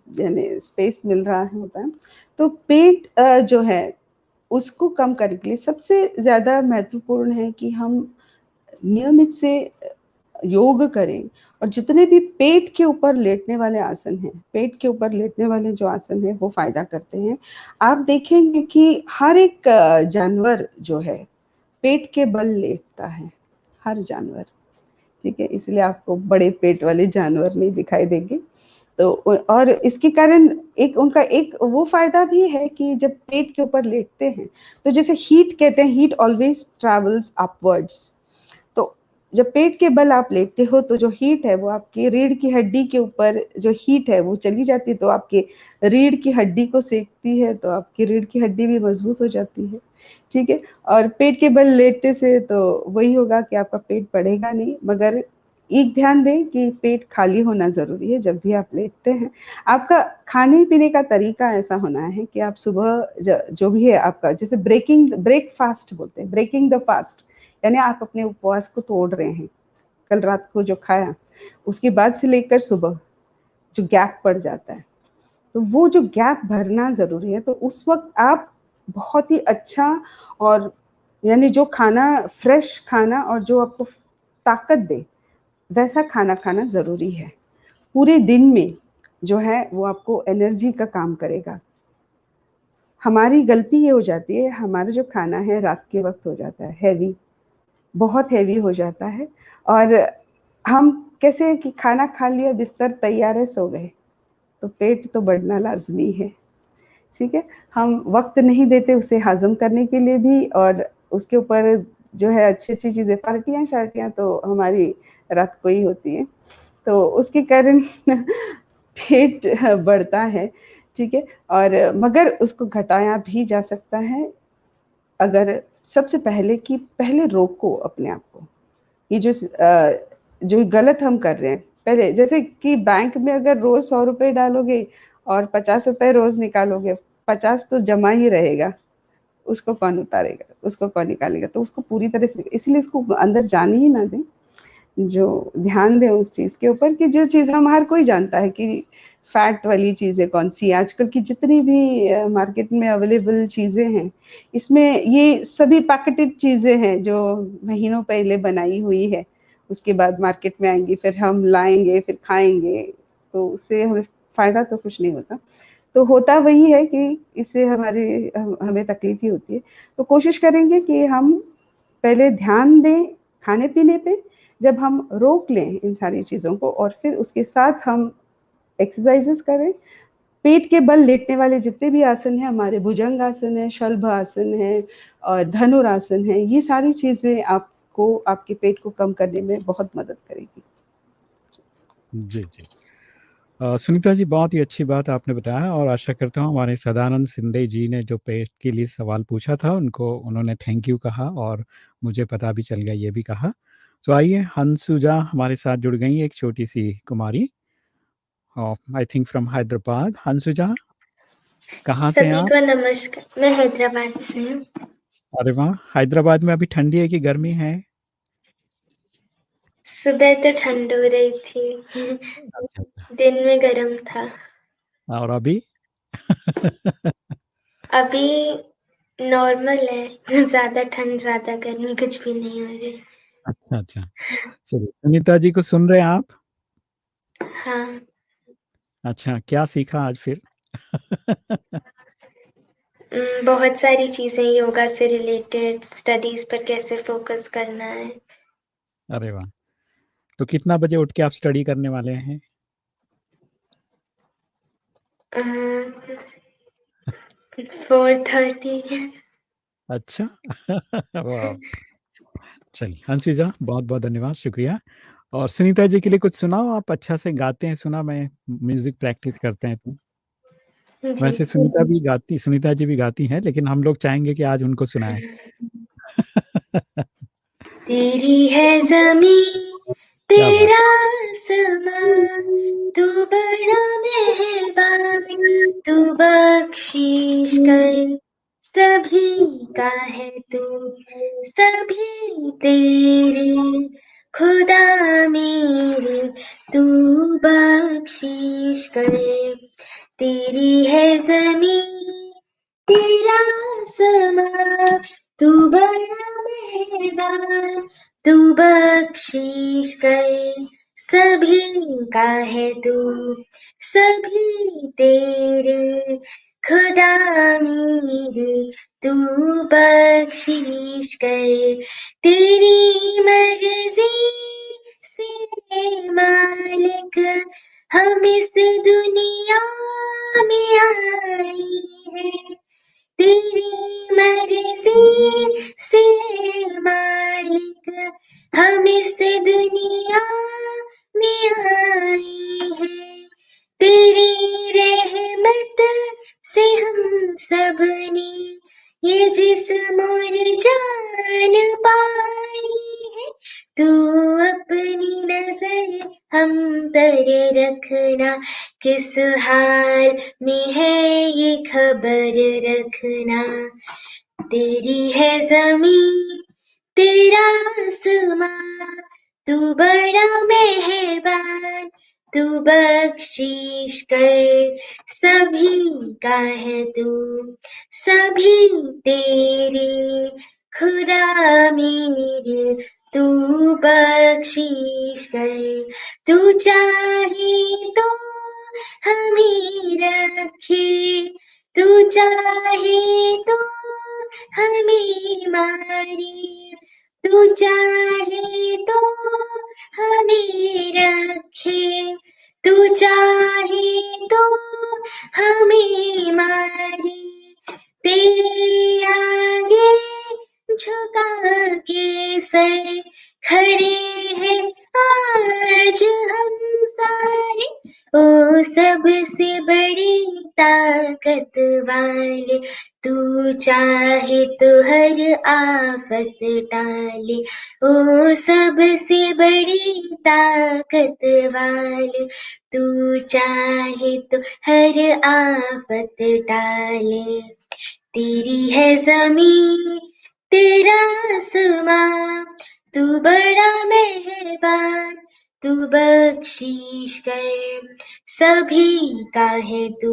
यानी स्पेस मिल रहा है होता है। तो पेट जो है उसको कम करने के लिए सबसे ज़्यादा महत्वपूर्ण है कि हम नियमित से योग करें और जितने भी पेट के ऊपर लेटने वाले आसन हैं, पेट के ऊपर लेटने वाले जो आसन हैं वो फ़ायदा करते हैं। आप देखेंगे कि हर एक जानवर जो है पेट के बल लेटता है, हर जानवर, ठीक है? इसलिए आपको बड़े पेट वाले जानवर नहीं दिखाई देंगे। तो और इसके कारण एक उनका एक वो फ़ायदा भी है कि जब पेट के ऊपर लेटते हैं, तो जैसे हीट कहते हैं, हीट ऑलवेज़ ट्रैवल्स अपवर्ड्स। तो जब पेट के बल आप लेटते हो तो जो हीट है वो आपकी रीढ़ की हड्डी के ऊपर जो हीट है वो चली जाती है, तो आपके रीढ़ की हड्डी को सेकती है, तो आपकी रीढ़ की हड्डी भी मज़बूत हो जाती है, ठीक है? और पेट के बल लेटने से तो वही होगा कि आपका पेट बढ़ेगा नहीं, मगर एक ध्यान दें कि पेट खाली होना ज़रूरी है जब भी आप लेटते हैं। आपका खाने-पीने का तरीका ऐसा होना है कि आप सुबह जो भी है आपका, जैसे ब्रेकफ़ास्ट बोलते हैं, ब्रेकिंग द फास्ट, यानी आप अपने उपवास को तोड़ रहे हैं। कल रात को जो खाया, उसके बाद से लेकर सुबह जो गैप पड़ जाता है, तो वो जो गैप भरना ज़रूरी है। तो उस वक़्त आप बहुत ही अच्छा और यानी जो खाना फ्रेश खाना और जो आपको ताकत दे, वैसा खाना खाना ज़रूरी है। पूरे दिन में जो है वो आपको एनर्जी का काम करेगा। हमारी गलती ये हो जाती है, हमारा जो खाना है रात के वक़्त हो जाता है हेवी, बहुत हेवी हो जाता है और हम कैसे हैं कि खाना खा लिया, बिस्तर तैयार है, सो गए, तो पेट तो बढ़ना लाज़मी है, ठीक है? हम वक़्त नहीं देते उसे हज़म करने के लिए भी और उसके ऊपर जो है अच्छी-अच्छी चीज़ें, पार्टियाँ-शार्टियाँ तो हमारी रात को ही होती हैं, तो उसके कारण पेट बढ़ता है, ठीक है? और मगर उसको घटाया भी जा सकता है अगर सबसे पहले कि पहले रोको अपने आप को। ये जो गलत हम कर रहे हैं, पहले जैसे कि बैंक में अगर रोज़ ₹100 डालोगे और ₹50 रोज़ निकालोगे, 50 तो जमा ही रहेगा, उसको कौन उतारेगा, उसको कौन निकालेगा? तो उसको पूरी तरह से इसलिए इसको अंदर जाने ही ना दें। जो ध्यान दें उस चीज़ के ऊपर कि जो चीज़ हम हर कोई जानता है कि फैट वाली चीज़ें कौन-सी आजकल की जितनी भी मार्केट में अवेलेबल चीज़ें हैं, इसमें ये सभी पैकेटेड चीज़ें हैं जो महीनों पहले बनाई हुई है। उसके बाद मार्केट में आएँगी, फिर हम लाएँगे, फिर खाएँगे, तो उससे हमें फ़ायदा तो कुछ नहीं होता। तो होता वही है कि इससे हमें तकलीफ़ ही होती है। तो कोशिश करेंगे कि हम पहले ध्यान दें खाने-पीने पे, जब हम रोक लें इन सारी चीज़ों को और फिर उसके साथ हम एक्सरसाइज़ेज़ करें, पेट के बल लेटने वाले जितने भी आसन हैं, हमारे भुजंग आसन है, शल्भ आसन है और धनुरासन है, ये सारी चीज़ें आपको आपके पेट को कम करने में बहुत मदद करेगी। जी, जी। सुनीता जी, बहुत ही अच्छी बात आपने बताया और आशा करता हूँ हमारे सदानंद शिंदे जी ने जो पेट के लिए सवाल पूछा था उनको उन्होंने थैंक यू कहा और मुझे पता भी चल गया ये भी कहा। तो आइए हंसुजा हमारे साथ जुड़ गई एक छोटी-सी कुमारी आई थिंक फ्रॉम हैदराबाद। हंसुजा, कहाँ से हैं सभी आप? को नमस्कार। मैं हैदराबाद से हूँ। अरे वाह! हैदराबाद में अभी ठंडी है कि गर्मी है? सुबह तो ठंड हो रही थी, अच्छा, अच्छा। दिन में गर्म था। और अभी? अभी नॉर्मल है, ज़्यादा ठंड, ज़्यादा गर्मी कुछ भी नहीं हो रही। अच्छा, अच्छा। चलिए, सुनीता जी को सुन रहे हैं आप? हाँ, अच्छा, क्या सीखा आज फिर? बहुत सारी चीज़ें योगा से रिलेटेड, स्टडीज़ पर कैसे फ़ोकस करना है। अरे वाह! तो कितना बजे उठ के आप स्टडी करने वाले हैं? अ, 4:30। अच्छा। वाह! चलिए, हंसिजा बहुत-बहुत धन्यवाद, शुक्रिया। और सुनीता जी के लिए कुछ सुनाओ आप अच्छा से गाते हैं सुना मैं म्यूज़िक प्रैक्टिस करते हैं तो। जी। वैसे सुनीता जी भी गाती हैं, लेकिन हम लोग चाहेंगे कि आज उनको सुनाएँ। तेरी है ज़मीं, क्या बात तेरा आसमां, तू बड़ा मेहरबान, तू बख्शीश कर सभी का है तू, सभी तेरे खुदा मेरे, तू बख्शीश कर। तेरी है ज़मीं, तेरा आसमां, तू बड़ा मेहरबान, तू बख्शीश बख्शीश कर, सभी का है तू, सभी तेरे खुदा मेरे, तू बख्शीश कर, तेरी मर्जी से मालिक हम इस दुनिया में आए हैं, तेरी मर्जी से मालिक हम इस दुनिया में आए हैं, तेरी रहमत से हम सब ने ये जिस्म और जान पाई है, तू अपनी नजर हम पर रखना, किस हाल में है ये खबर रखना, तेरी है ज़मीं तेरा आसमां, तू बड़ा मेहरबान, तू बख्शीश कर, सभी का है तू, सभी तेरे खुदा मेरे, तू बख्शीश कर, तू चाहे तो हमें रखे, तू चाहे तो हमें मारे, तू चाहे तो हमें रखे, तू चाहे तो हमें मारे, तेरे आगे झुका के सर खड़े हैं आज हम सारे, ओ सबसे बड़ी ताकत वाले, तू चाहे तो हर आफत टाले, ओ सबसे बड़ी ताकत वाले, तू चाहे तो हर आफत टाले, तेरी है ज़मीं तेरा आसमां, तू बड़ा मेहरबान, तू बख्शीश कर, सभी का है तू,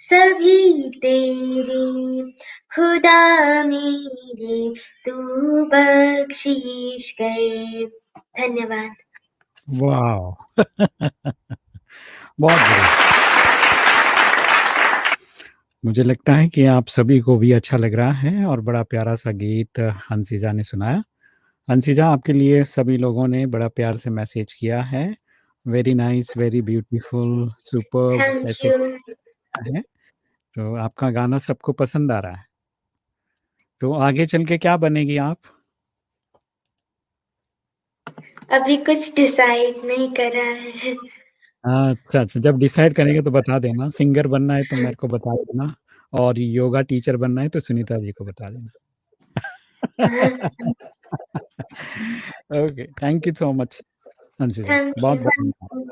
सभी तेरे खुदा मेरे, तू बख्शीश कर। धन्यवाद। वाओ! बहुत बढ़िया। मुझे लगता है कि आप सभी को भी अच्छा लग रहा है और बड़ा प्यारा-सा गीत हंसिजा ने सुनाया। हंसिजा, आपके लिए सभी लोगों ने बड़ा प्यार से मैसेज किया है। Very nice, very beautiful, superb thank ऐसे यू। है। तो आपका गाना सबको पसंद आ रहा है। तो आगे चल के क्या बनेगी आप? अभी कुछ डिसाइड नहीं करा है। अच्छा, अच्छा, जब डिसाइड करेंगे तो बता देना। सिंगर बनना है तो मेरे को बता देना और योगा टीचर बनना है तो सुनीता जी को बता देना। Okay, thank you so much Anshuja, thank बहुत-बहुत धन्यवाद। यू।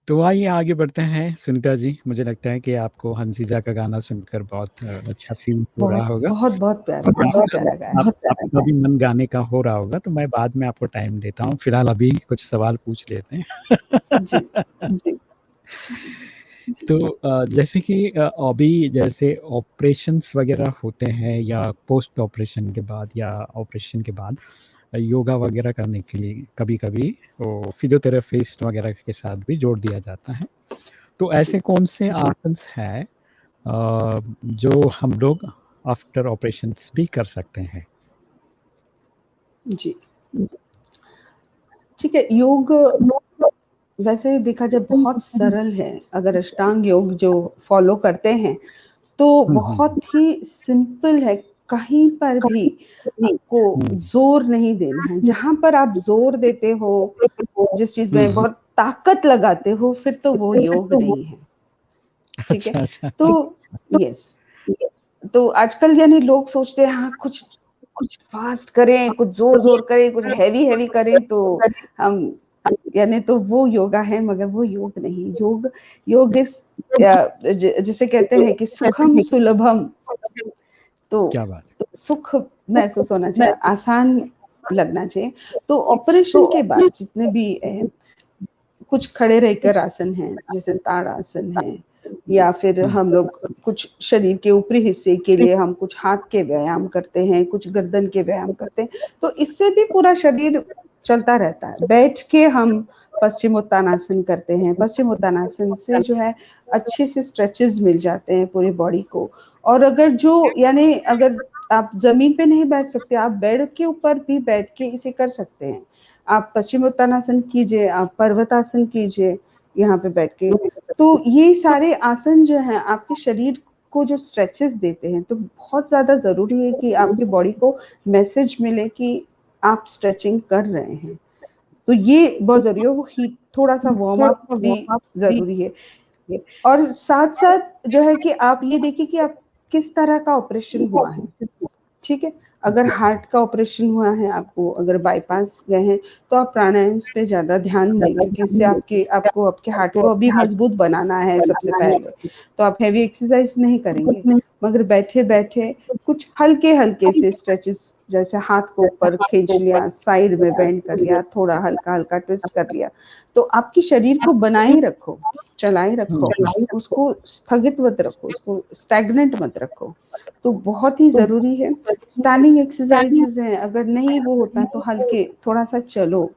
तो आइए आगे बढ़ते हैं सुनीता जी, मुझे लगता है कि आपको हंसिजा का गाना सुनकर बहुत अच्छा फ़ील हो रहा बहुत, होगा। बहुत, बहुत प्यारा, बहुत प्यारा गाया है। आपका भी मन गाने का हो रहा होगा, तो मैं बाद में आपको टाइम देता हूँ। फिलहाल अभी कुछ सवाल पूछ लेते हैं। जी, जी, तो जैसे कि अभी जैसे ऑपरेशंस वगैरह होते हैं या पोस्ट ऑपरेशन के बाद या ऑपरेशन के बाद योगा वगैरह करने के लिए कभी-कभी वो फिजियोथेरेपिस्ट वगैरह के साथ भी जोड़ दिया जाता है। तो जी, ऐसे कौन से आसन्स हैं जो हम लोग आफ्टर ऑपरेशंस भी कर सकते हैं? जी। ठीक है, योग वैसे देखा जाए बहुत सरल है, अगर अष्टांग योग जो फ़ॉलो करते हैं, तो हुँ, हुँ, हुँ। बहुत ही सिंपल है, कहीं पर भी आपको हुँ। ज़ोर नहीं देना है। जहाँ पर आप ज़ोर देते हो, जिस चीज़ हुँ, में हुँ। बहुत ताकत लगाते हो, फिर तो वो योग नहीं है, ठीक है? अच्छा, अच्छा। तो यस, तो आजकल यानी लोग सोचते हैं हाँ, कुछ कुछ फ़ास्ट करें, कुछ ज़ोर-ज़ोर करें, कुछ हेवी-हेवी करें तो हम यानी तो वो योगा है मगर वो योग नहीं। योग योग इस जिसे कहते हैं कि सुखम सुलभम, तो क्या बात है! सुख महसूस होना चाहिए, आसान लगना चाहिए। तो ऑपरेशन के बाद जितने भी कुछ खड़े रहकर आसन हैं, जैसे ताड़ासन है या फिर हुँ, हम लोग कुछ शरीर के ऊपरी हिस्से के लिए हम कुछ हाथ के व्यायाम करते हैं, कुछ गर्दन के व्यायाम करते हैं। तो इससे भी पूरा शरीर चलता रहता है। बैठ के हम पश्चिमोत्तानासन करते हैं। पश्चिमोत्तानासन से जो है अच्छे से स्ट्रेचेस मिल जाते हैं पूरी बॉडी को। और अगर जो यानी अगर आप ज़मीन पे नहीं बैठ सकते, आप बेड के ऊपर भी बैठ के इसे कर सकते हैं। आप पश्चिमोत्तानासन कीजिए, आप पर्वतासन कीजिए यहाँ पे बैठ के। तो ये सारे आसन जो हैं आपके शरीर को जो स्ट्रेचेस देते हैं, तो बहुत ज़्यादा ज़रूरी है कि आपकी बॉडी को मैसेज मिले कि आप स्ट्रेचिंग कर रहे हैं। तो ये बहुत ज़रूरी है। वो ही थोड़ा-सा वार्म अप भी ज़रूरी है। और साथ-साथ जो है कि आप ये देखिए कि आप किस तरह का ऑपरेशन हुआ है, ठीक है? अगर हार्ट का ऑपरेशन हुआ है आपको, अगर बाईपास गए हैं, तो आप प्राणायाम्स पे ज़्यादा ध्यान दें, क्योंकि इससे आपको आपके हार्ट को अभी मज़बूत बनाना है सबसे पहले। तो आप हेवी एक्सरसाइज़ नहीं करेंगे, मगर बैठे-बैठे कुछ हल्के-हल्के से स्ट्रेचेस, जैसे हाथ को ऊपर खींच लिया, साइड में बेंड कर लिया, थोड़ा हल्का-हल्का ट्विस्ट कर लिया। तो आपके शरीर को बनाए रखो, चलाए रखो, उसको स्थगित मत रखो, उसको स्टैग्नेंट मत रखो। तो बहुत ही ज़रूरी है। स्टैंडिंग एक्सरसाइज़ेज़ हैं, अगर नहीं वो होता है तो हल्के थोड़ा-सा चलो,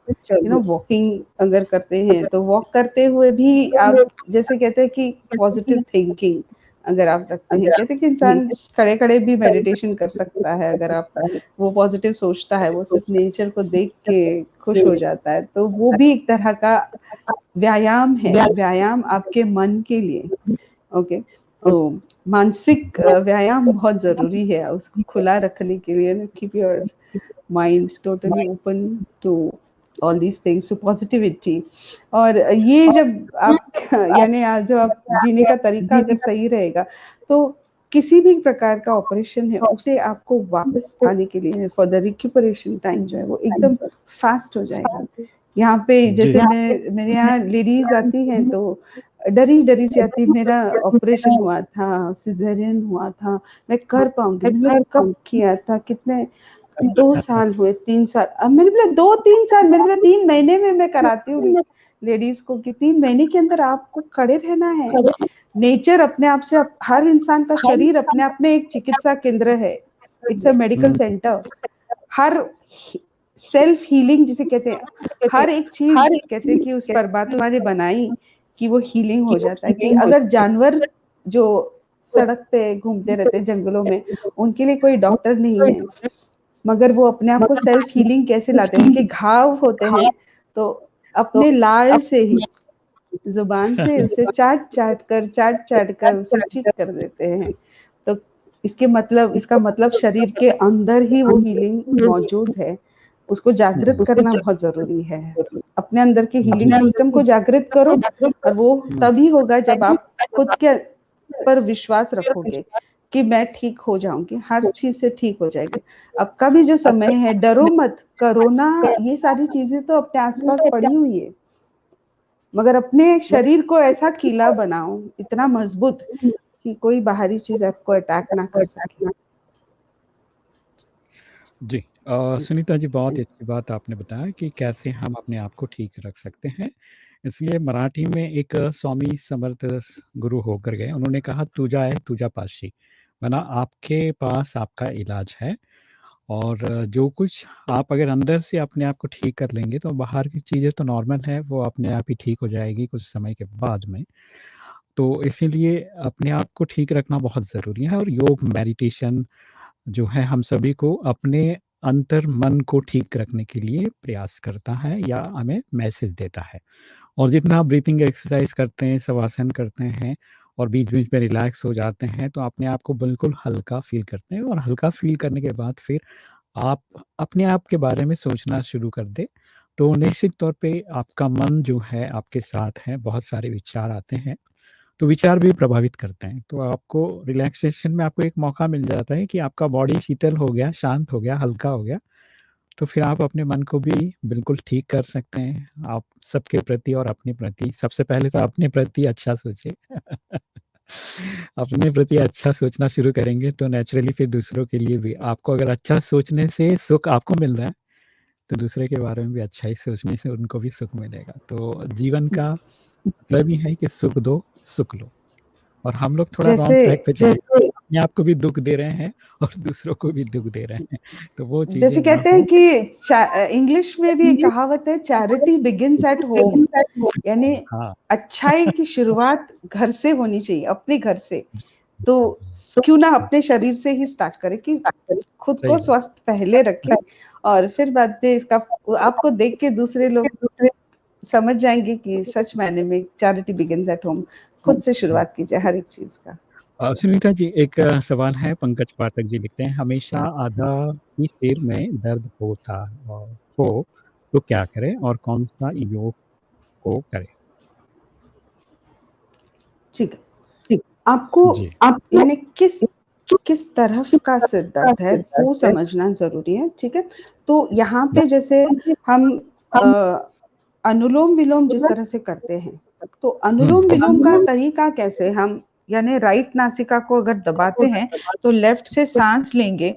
वॉकिंग अगर करते हैं, तो वॉक करते हुए भी आप जैसे कहते हैं कि पॉज़िटिव थिंकिंग अगर आप रखते हैं, कहते हैं कि इंसान खड़े-खड़े भी मेडिटेशन कर सकता है, अगर आप वो पॉज़िटिव सोचता है, वो सिर्फ़ नेचर को देख के खुश हो जाता है, तो वो भी एक तरह का व्यायाम है, व्यायाम आपके मन के लिए, ओके। तो मानसिक व्यायाम बहुत ज़रूरी है, उसको खुला रखने के लिए ना, keep your mind totally open to all these things, to positivity. और ये जब आप यानी जो आप जीने का तरीका अगर सही रहेगा, तो किसी भी प्रकार का ऑपरेशन है, उसे आपको वापस आने के लिए फॉर द रिक्यूपरेशन टाइम जो है वो एकदम फ़ास्ट हो जाएगा। यहाँ पे जी। जैसे मेरे यहाँ लेडीज़ आती हैं तो डरी-डरी सी आती है, मेरा ऑपरेशन हुआ था, सिज़ेरियन हुआ था, मैं कर पाऊँगी? मैंने कब किया था? कितने 2 साल हुए, 3 साल। अब मैंने बोला 2-3 साल, मैंने बोला 3 महीने में मैं कराती हूँ लेडीज़ को, कि 3 महीने के अंदर आपको खड़े रहना है। नेचर अपने आप से हर इंसान का शरीर अपने आप में एक चिकित्सा केंद्र है। It's a medical centre. Her self healing जिसे कहते हैं, हर एक चीज़ कहते हैं कि उस परमात्मा ने बनाई कि वो हीलिंग हो जाता है। कि अगर जानवर जो सड़क पे घूमते रहते हैं जंगलों में, उनके लिए कोई डॉक्टर नहीं है, मगर वो अपने आप को सेल्फ हीलिंग कैसे लाते हैं? उनके घाव होते हैं, तो अपने लाड़ से ही, ज़ुबान से उसे चाट-चाट कर उसे ठीक कर देते हैं। तो इसका मतलब शरीर के अंदर ही वो हीलिंग मौजूद है। उसको जागृत करना बहुत ज़रूरी है। अपने अंदर के हीलिंग सिस्टम को जागृत करो, और वो तभी होगा जब आप खुद के पर विश्वास रखोगे कि मैं ठीक हो जाऊँगी, हर चीज़ से ठीक हो जाएगी। अब का भी जो समय है, डरो मत, कोरोना ये सारी चीज़ें तो अपने आस-पास पड़ी हुई है। मगर अपने शरीर को ऐसा कीला बनाओ, इतना मज़बूत कि कोई बाहरी चीज़ आपको अटैक ना कर सके। जी। सुनीता जी, बहुत ही अच्छी बात आपने बताया कि कैसे हम अपने आप को ठीक रख सकते हैं। इसलिए मराठी में एक स्वामी समर्थ गुरु होकर गए, उन्होंने कहा तुझा है तुझा पाशी, वरना आपके पास आपका इलाज है। और जो कुछ आप अगर अंदर से अपने आप को ठीक कर लेंगे तो बाहर की चीज़ें तो नॉर्मल है, वो अपने आप ही ठीक हो जाएगी कुछ समय के बाद में। तो इसीलिए अपने आप को ठीक रखना बहुत ज़रूरी है, और योग, मेडिटेशन जो है हम सभी को अपने अंतर मन को ठीक रखने के लिए प्रयास करता है या हमें मैसेज देता है। और जितना आप ब्रीथिंग एक्सरसाइज करते हैं, शवासन करते हैं और बीच-बीच में रिलैक्स हो जाते हैं, तो अपने आप को बिल्कुल हल्का फ़ील करते हैं, और हल्का फ़ील करने के बाद फिर आप अपने आप के बारे में सोचना शुरू कर दें, तो निश्चित तौर पे आपका मन जो है आपके साथ है, बहुत सारे विचार आते हैं, तो विचार भी प्रभावित करते हैं। तो आपको रिलैक्सेशन में आपको एक मौका मिल जाता है कि आपका बॉडी शीतल हो गया, शांत हो गया, हल्का हो गया, तो फिर आप अपने मन को भी बिल्कुल ठीक कर सकते हैं। आप सबके प्रति और अपने प्रति, सबसे पहले तो अपने प्रति अच्छा सोचिए। अपने प्रति अच्छा सोचना शुरू करेंगे तो नेचुरली फिर दूसरों के लिए भी, आपको अगर अच्छा सोचने से सुख आपको मिल रहा है, तो दूसरे के बारे में भी अच्छा ही सोचने से उनको भी सुख मिलेगा। तो जीवन का मतलब ही है कि सुख दो, सुख लो। और हम लोग थोड़ा रॉन्ग जैसे ट्रैक पे चले अपने आप को भी दुःख दे रहे हैं और दूसरों को भी दुःख दे रहे हैं। तो वो चीज़ें जैसे ना कहते हो। हैं कि इंग्लिश में भी एक कहावत है, चैरिटी बिगिंस एट होम, यानी हाँ, अच्छाई की शुरुआत घर से होनी चाहिए, अपने घर से। जी, तो जी, क्यों ना अपने शरीर से ही स्टार्ट करें कि खुद सही को बात। स्वस्थ पहले रखें, और फिर बाद में इसका आपको देख के दूसरे लोग समझ जाएंगे कि सच मायने में चैरिटी बिगिंस एट होम। खुद से शुरुआत कीजिए हर एक चीज का। सुनीता जी, एक सवाल है, पंकज पाठक जी लिखते हैं, हमेशा आधा ही सिर में दर्द होता हो तो क्या करें और कौन-सा योग को करें? ठीक है, आपको जी। यानी किस किस तरफ का सिर दर्द है वो समझना ज़रूरी है, ठीक है? तो यहाँ पे जैसे हम अ, अनुलोम-विलोम जिस तरह से करते हैं, तो हुँ, अनुलोम-विलोम का तरीका कैसे हम, यानी राइट नासिका को अगर दबाते हैं, तो लेफ्ट से साँस लेंगे,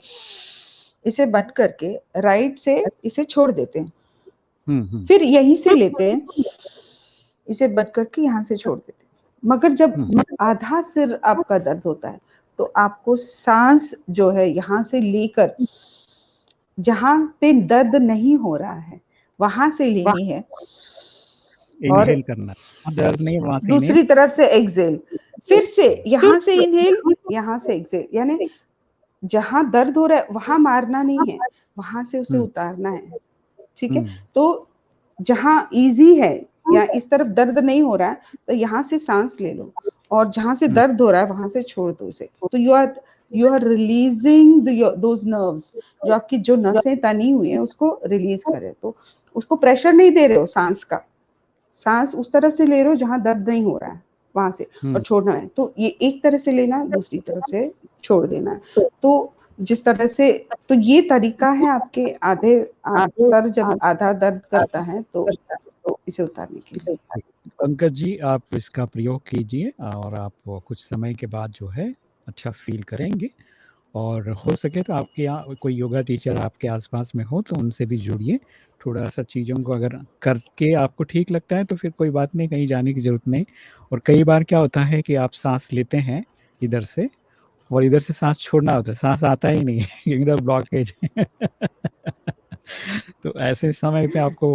इसे बंद करके राइट से इसे छोड़ देते हैं। हुँ, हुँ, फिर यहीं से लेते हैं, इसे बंद करके यहाँ से छोड़ देते हैं। मगर जब हुँ, आधा सिर आपका दर्द होता है, तो आपको साँस जो है यहाँ से लेकर जहाँ पे दर्द नहीं हो रहा है, वहाँ से लेनी है, और इन्हेल करना है। हाँ, दर्द नहीं है वहाँ से इन्हेल। दूसरी तरफ से एक्सहेल। फिर से यहाँ से इन्हेल, यहाँ से एक्सहेल, यानी जहाँ दर्द हो रहा है वहाँ मारना नहीं है, वहाँ से उसे हुँ, उतारना है, ठीक है? हुँ, तो जहाँ ईज़ी है या इस तरफ दर्द नहीं हो रहा है, तो यहाँ से साँस ले लो, और जहाँ से हुँ, दर्द हो रहा है वहाँ से छोड़ दो उसे। तो you are releasing those nerves, जो आपकी जो नसें तनी हुई हैं उसको रिलीज़ कर रहे हो। तो उसको प्रेशर नहीं दे रहे हो साँस का, साँस उस तरफ से ले रहे हो जहाँ दर्द नहीं हो रहा है, वहाँ से, और हुँ, छोड़ना है। तो ये एक तरह से लेना है, दूसरी तरफ से छोड़ देना है। तो जिस तरह से, तो ये तरीका है आपके सर जब आधा दर्द करता है तो इसे उतारने के लिए। पंकज जी, आप इसका प्रयोग कीजिए और आप कुछ समय के बाद जो है अच्छा फ़ील करेंगे और हो सके तो आपके यहाँ कोई योगा टीचर आपके आस-पास में हो तो उनसे भी जुड़िए। थोड़ा-सा चीज़ों को अगर करके आपको ठीक लगता है तो फिर कोई बात नहीं, कहीं जाने की ज़रूरत नहीं। और कई बार क्या होता है कि आप साँस लेते हैं इधर से और इधर से साँस छोड़ना होता है, साँस आता ही नहीं है, इधर ब्लॉकेज है। तो ऐसे समय पे आपको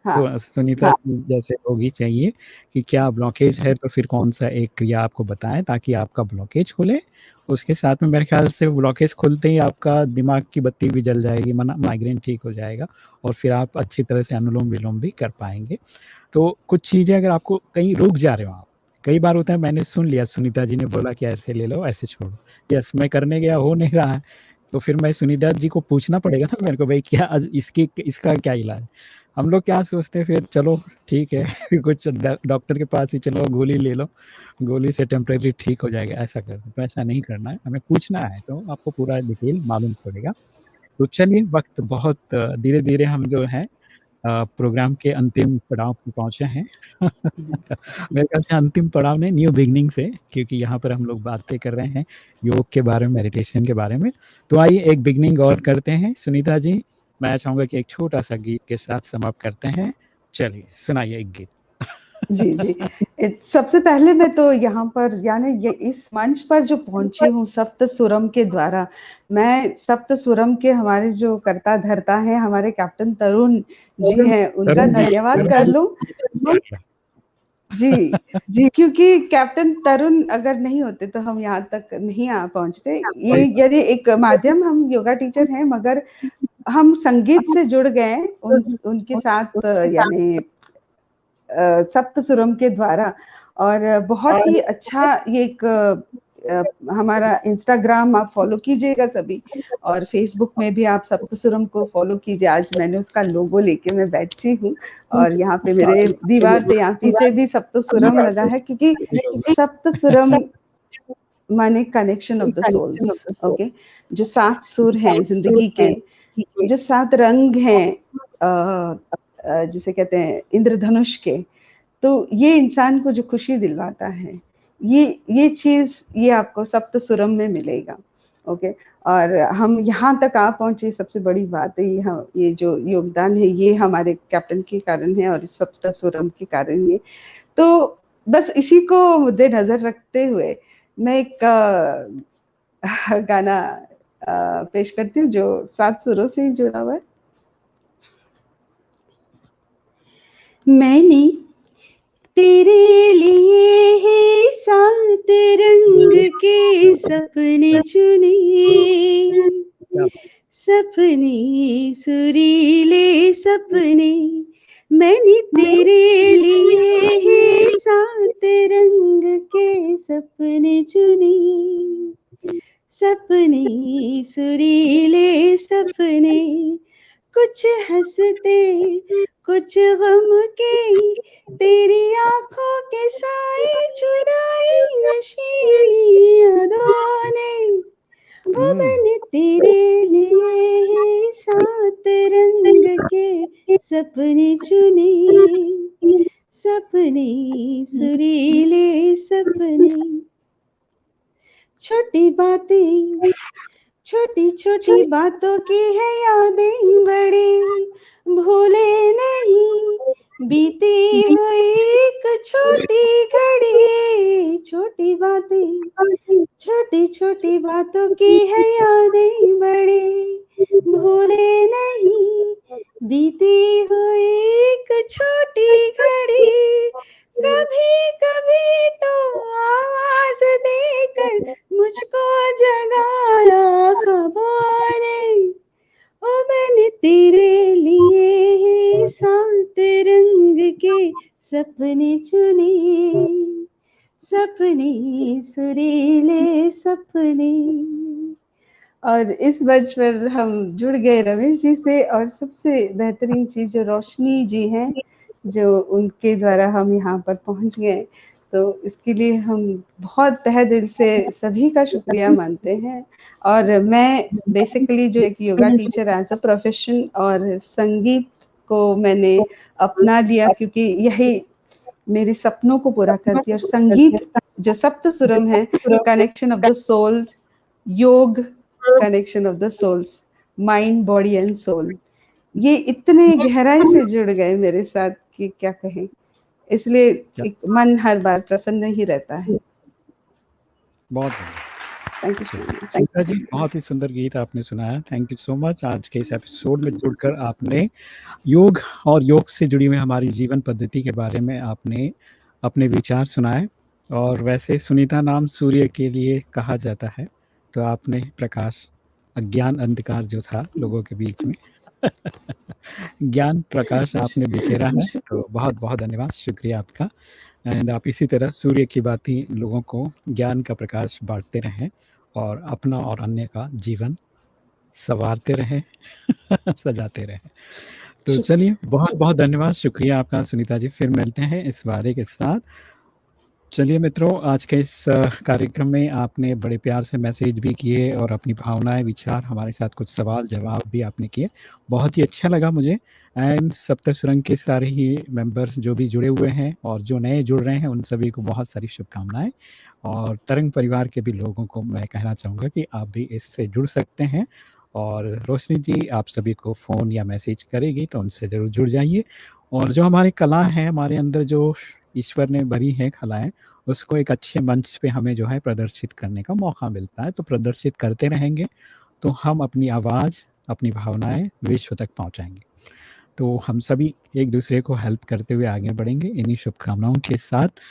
वो हाँ, सुनीता जी जैसे लोग ही चाहिए कि क्या ब्लॉकेज है तो फिर कौन-सा एक क्रिया आपको बताएँ ताकि आपका ब्लॉकेज खुले। उसके साथ में मेरे ख़्याल से ब्लॉकेज खुलते ही आपका दिमाग की बत्ती भी जल जाएगी, मना माइग्रेन ठीक हो जाएगा और फिर आप अच्छी तरह से अनुलोम-विलोम भी कर पाएँगे। तो कुछ चीज़ें अगर आपको कहीं रुक जा रहे हो आप, कई बार होता है मैंने सुन लिया सुनीता जी ने बोला कि ऐसे ले लो, ऐसे छोड़ो। यस, मैं करने गया हो नहीं रहा है, तो फिर मैं सुनीता जी को पूछना पड़ेगा ना मेरे को भई क्या इसकी इसका क्या इलाज? हम लोग क्या सोचते हैं फिर चलो ठीक है कुछ डॉक्टर के पास ही चलो गोली ले लो, गोली से टेम्परेरी ठीक हो जाएगा ऐसा कर दो, तो ऐसा नहीं करना है, हमें पूछना है तो आपको पूरा डिटेल मालूम पड़ेगा। तो चलिए वक़्त बहुत धीरे-धीरे हम जो है प्रोग्राम के अंतिम पड़ाव पे पहुँचे हैं। मेरे ख्याल से अंतिम पड़ाव नहीं न्यू बिगिनिंग से क्योंकि यहाँ पर हम लोग बातें कर रहे हैं योग के बारे में, मेडिटेशन के बारे में। तो आइए एक बिगिनिंग और करते हैं। सुनीता जी, मैं चाहूँगा कि एक छोटा-सा गीत के साथ समाप्त करते हैं। चलिए सुनाइए एक गीत। जी, जी। सबसे पहले मैं तो यहाँ पर, यानी ये इस मंच पर जो पहुँची हूँ सप्त सुरम के द्वारा, मैं सप्त सुरम के हमारे जो कर्ता-धर्ता हैं, हमारे कैप्टन तरुण जी हैं, उनका धन्यवाद कर लूँ। जी, क्योंकि कैप्टन तरुण अगर नहीं होते तो हम यहाँ तक नहीं आ पहुँचते। ये यानी एक माध्यम, हम योगा टीचर हैं मगर हम संगीत से जुड़ गए हैं उनके साथ, यानी सप्तसुरम के द्वारा, और बहुत ही अच्छा ये एक हमारा इंस्टाग्राम आप फ़ॉलो कीजिएगा सभी, और फ़ेसबुक में भी आप सप्तसुरम को फ़ॉलो कीजिए। आज मैंने उसका लोगो लेके मैं बैठी हूँ, और यहाँ पे मेरे दीवार पे यहाँ पीछे भी सप्तसुरम लगा है, क्योंकि सप्तसुरम माने connection of the souls, okay? जो 7 सुर हैं ज़िंदगी के, जो 7 रंग हैं जिसे कहते हैं इंद्रधनुष के, तो ये इंसान को जो खुशी दिलवाता है, ये चीज़ ये आपको सप्तसुरम में मिलेगा, ओके? और हम यहाँ तक आ पहुँचे, सबसे बड़ी बात है ये जो योगदान है ये हमारे कैप्टन के कारण है और इस सप्तसुरम के कारण ये। तो बस इसी को मद्देनज़र रखते हुए मैं एक गाना पेश करती हूँ जो 7 सुरों से ही जुड़ा हुआ है। मैंने तेरे लिए ही 7 रंग के सपने चुने, सपने सुरीले सपने, मैंने तेरे लिए ही 7 रंग के सपने चुने, सपने सुरीले सपने, कुछ हंसते कुछ गम के, तेरी आंखों के साए चुराए नशीली यादों ने, ओ मैंने तेरे लिए ही 7 रंग के सपने चुने, सपने सुरीले सपने। छोटी बातें छोटी छोटी बातों की है यादें बड़ी, भूले नहीं बीती हुई एक छोटी घड़ी, छोटी बातें छोटी छोटी बातों की है यादें बड़ी, भूले नहीं बीती हुई एक छोटी घड़ी, कभी कभी तो आवाज देकर मुझको जगाया ख्वाबों ने, ओ मैंने तेरे लिए ही 7 रंग के सपने चुने, सपने सुरीले सपने। और इस मंच पर हम जुड़ गए रमेश जी से, और सबसे बेहतरीन चीज़ जो रोशनी जी हैं, जो उनके द्वारा हम यहाँ पर पहुँच गए, तो इसके लिए हम बहुत तहे दिल से सभी का शुक्रिया मानते हैं। और मैं बेसिकली जो एक yoga teacher as a profession, और संगीत को मैंने अपना लिया क्योंकि यही मेरे सपनों को पूरा करती है। और संगीत जो सप्तसुरम है, कनेक्शन ऑफ द सोल्स, योग connection of the souls, mind body and soul, ये इतने गहराई से जुड़ गए मेरे साथ कि क्या कहें। इसलिए एक मन हर बार प्रसन्न ही रहता है। बहुत thank you so much. Sita ji, बहुत ही सुंदर गीत आपने सुनाया। Thank you so much. आज के इस एपिसोड में जुड़कर आपने योग और योग से जुड़ी हुई हमारी जीवन पद्धति के बारे में आपने अपने विचार सुनाए। और वैसे सुनीता नाम सूर्य के लिए कहा जाता है, तो आपने प्रकाश, अज्ञान अंधकार जो था लोगों के बीच में ज्ञान प्रकाश आपने बिखेरा है, तो बहुत बहुत धन्यवाद, शुक्रिया आपका। एंड आप इसी तरह सूर्य की भांति लोगों को ज्ञान का प्रकाश बांटते रहें और अपना और अन्य का जीवन संवारते रहें सजाते रहें। तो चलिए, बहुत बहुत धन्यवाद, शुक्रिया आपका सुनीता जी। फिर मिलते हैं इस वादे के साथ। चलिए मित्रों, आज के इस कार्यक्रम में आपने बड़े प्यार से मैसेज भी किए और अपनी भावनाएं, विचार, हमारे साथ कुछ सवाल जवाब भी आपने किए, बहुत ही अच्छा लगा मुझे। एंड सप्तसुरंग के सारे ही मेंबर जो भी जुड़े हुए हैं और जो नए जुड़ रहे हैं, उन सभी को बहुत सारी शुभकामनाएं। और तरंग परिवार के भी लोगों को मैं कहना चाहूँगा कि आप भी इससे जुड़ सकते हैं। और रोशनी जी आप सभी को फ़ोन या मैसेज करेगी, तो उनसे ज़रूर जुड़ जाइए। और जो हमारी कला है, हमारे अंदर जो ईश्वर ने भरी है कलाएं, उसको एक अच्छे मंच पे हमें जो है प्रदर्शित करने का मौका मिलता है। तो प्रदर्शित करते रहेंगे तो हम अपनी आवाज़, अपनी भावनाएं विश्व तक पहुंचाएंगे। तो हम सभी एक दूसरे को हेल्प करते हुए आगे बढ़ेंगे। इन्हीं शुभकामनाओं के साथ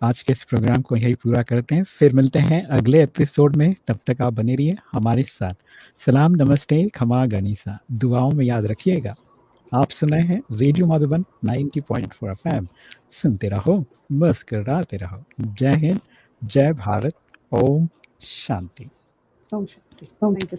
आज के इस प्रोग्राम को यही पूरा करते हैं। फिर मिलते हैं अगले एपिसोड में, तब तक आप बने रहिए हमारे साथ। सलाम, नमस्ते, खमा गनीसा, दुआओं में याद रखिएगा। आप सुन रहे हैं रेडियो मधुबन 90.4 FM। सुनते रहो, मुस्कुराते रहो। जय हिंद, जय भारत, ओम शांति। ओम शांति। Thank you.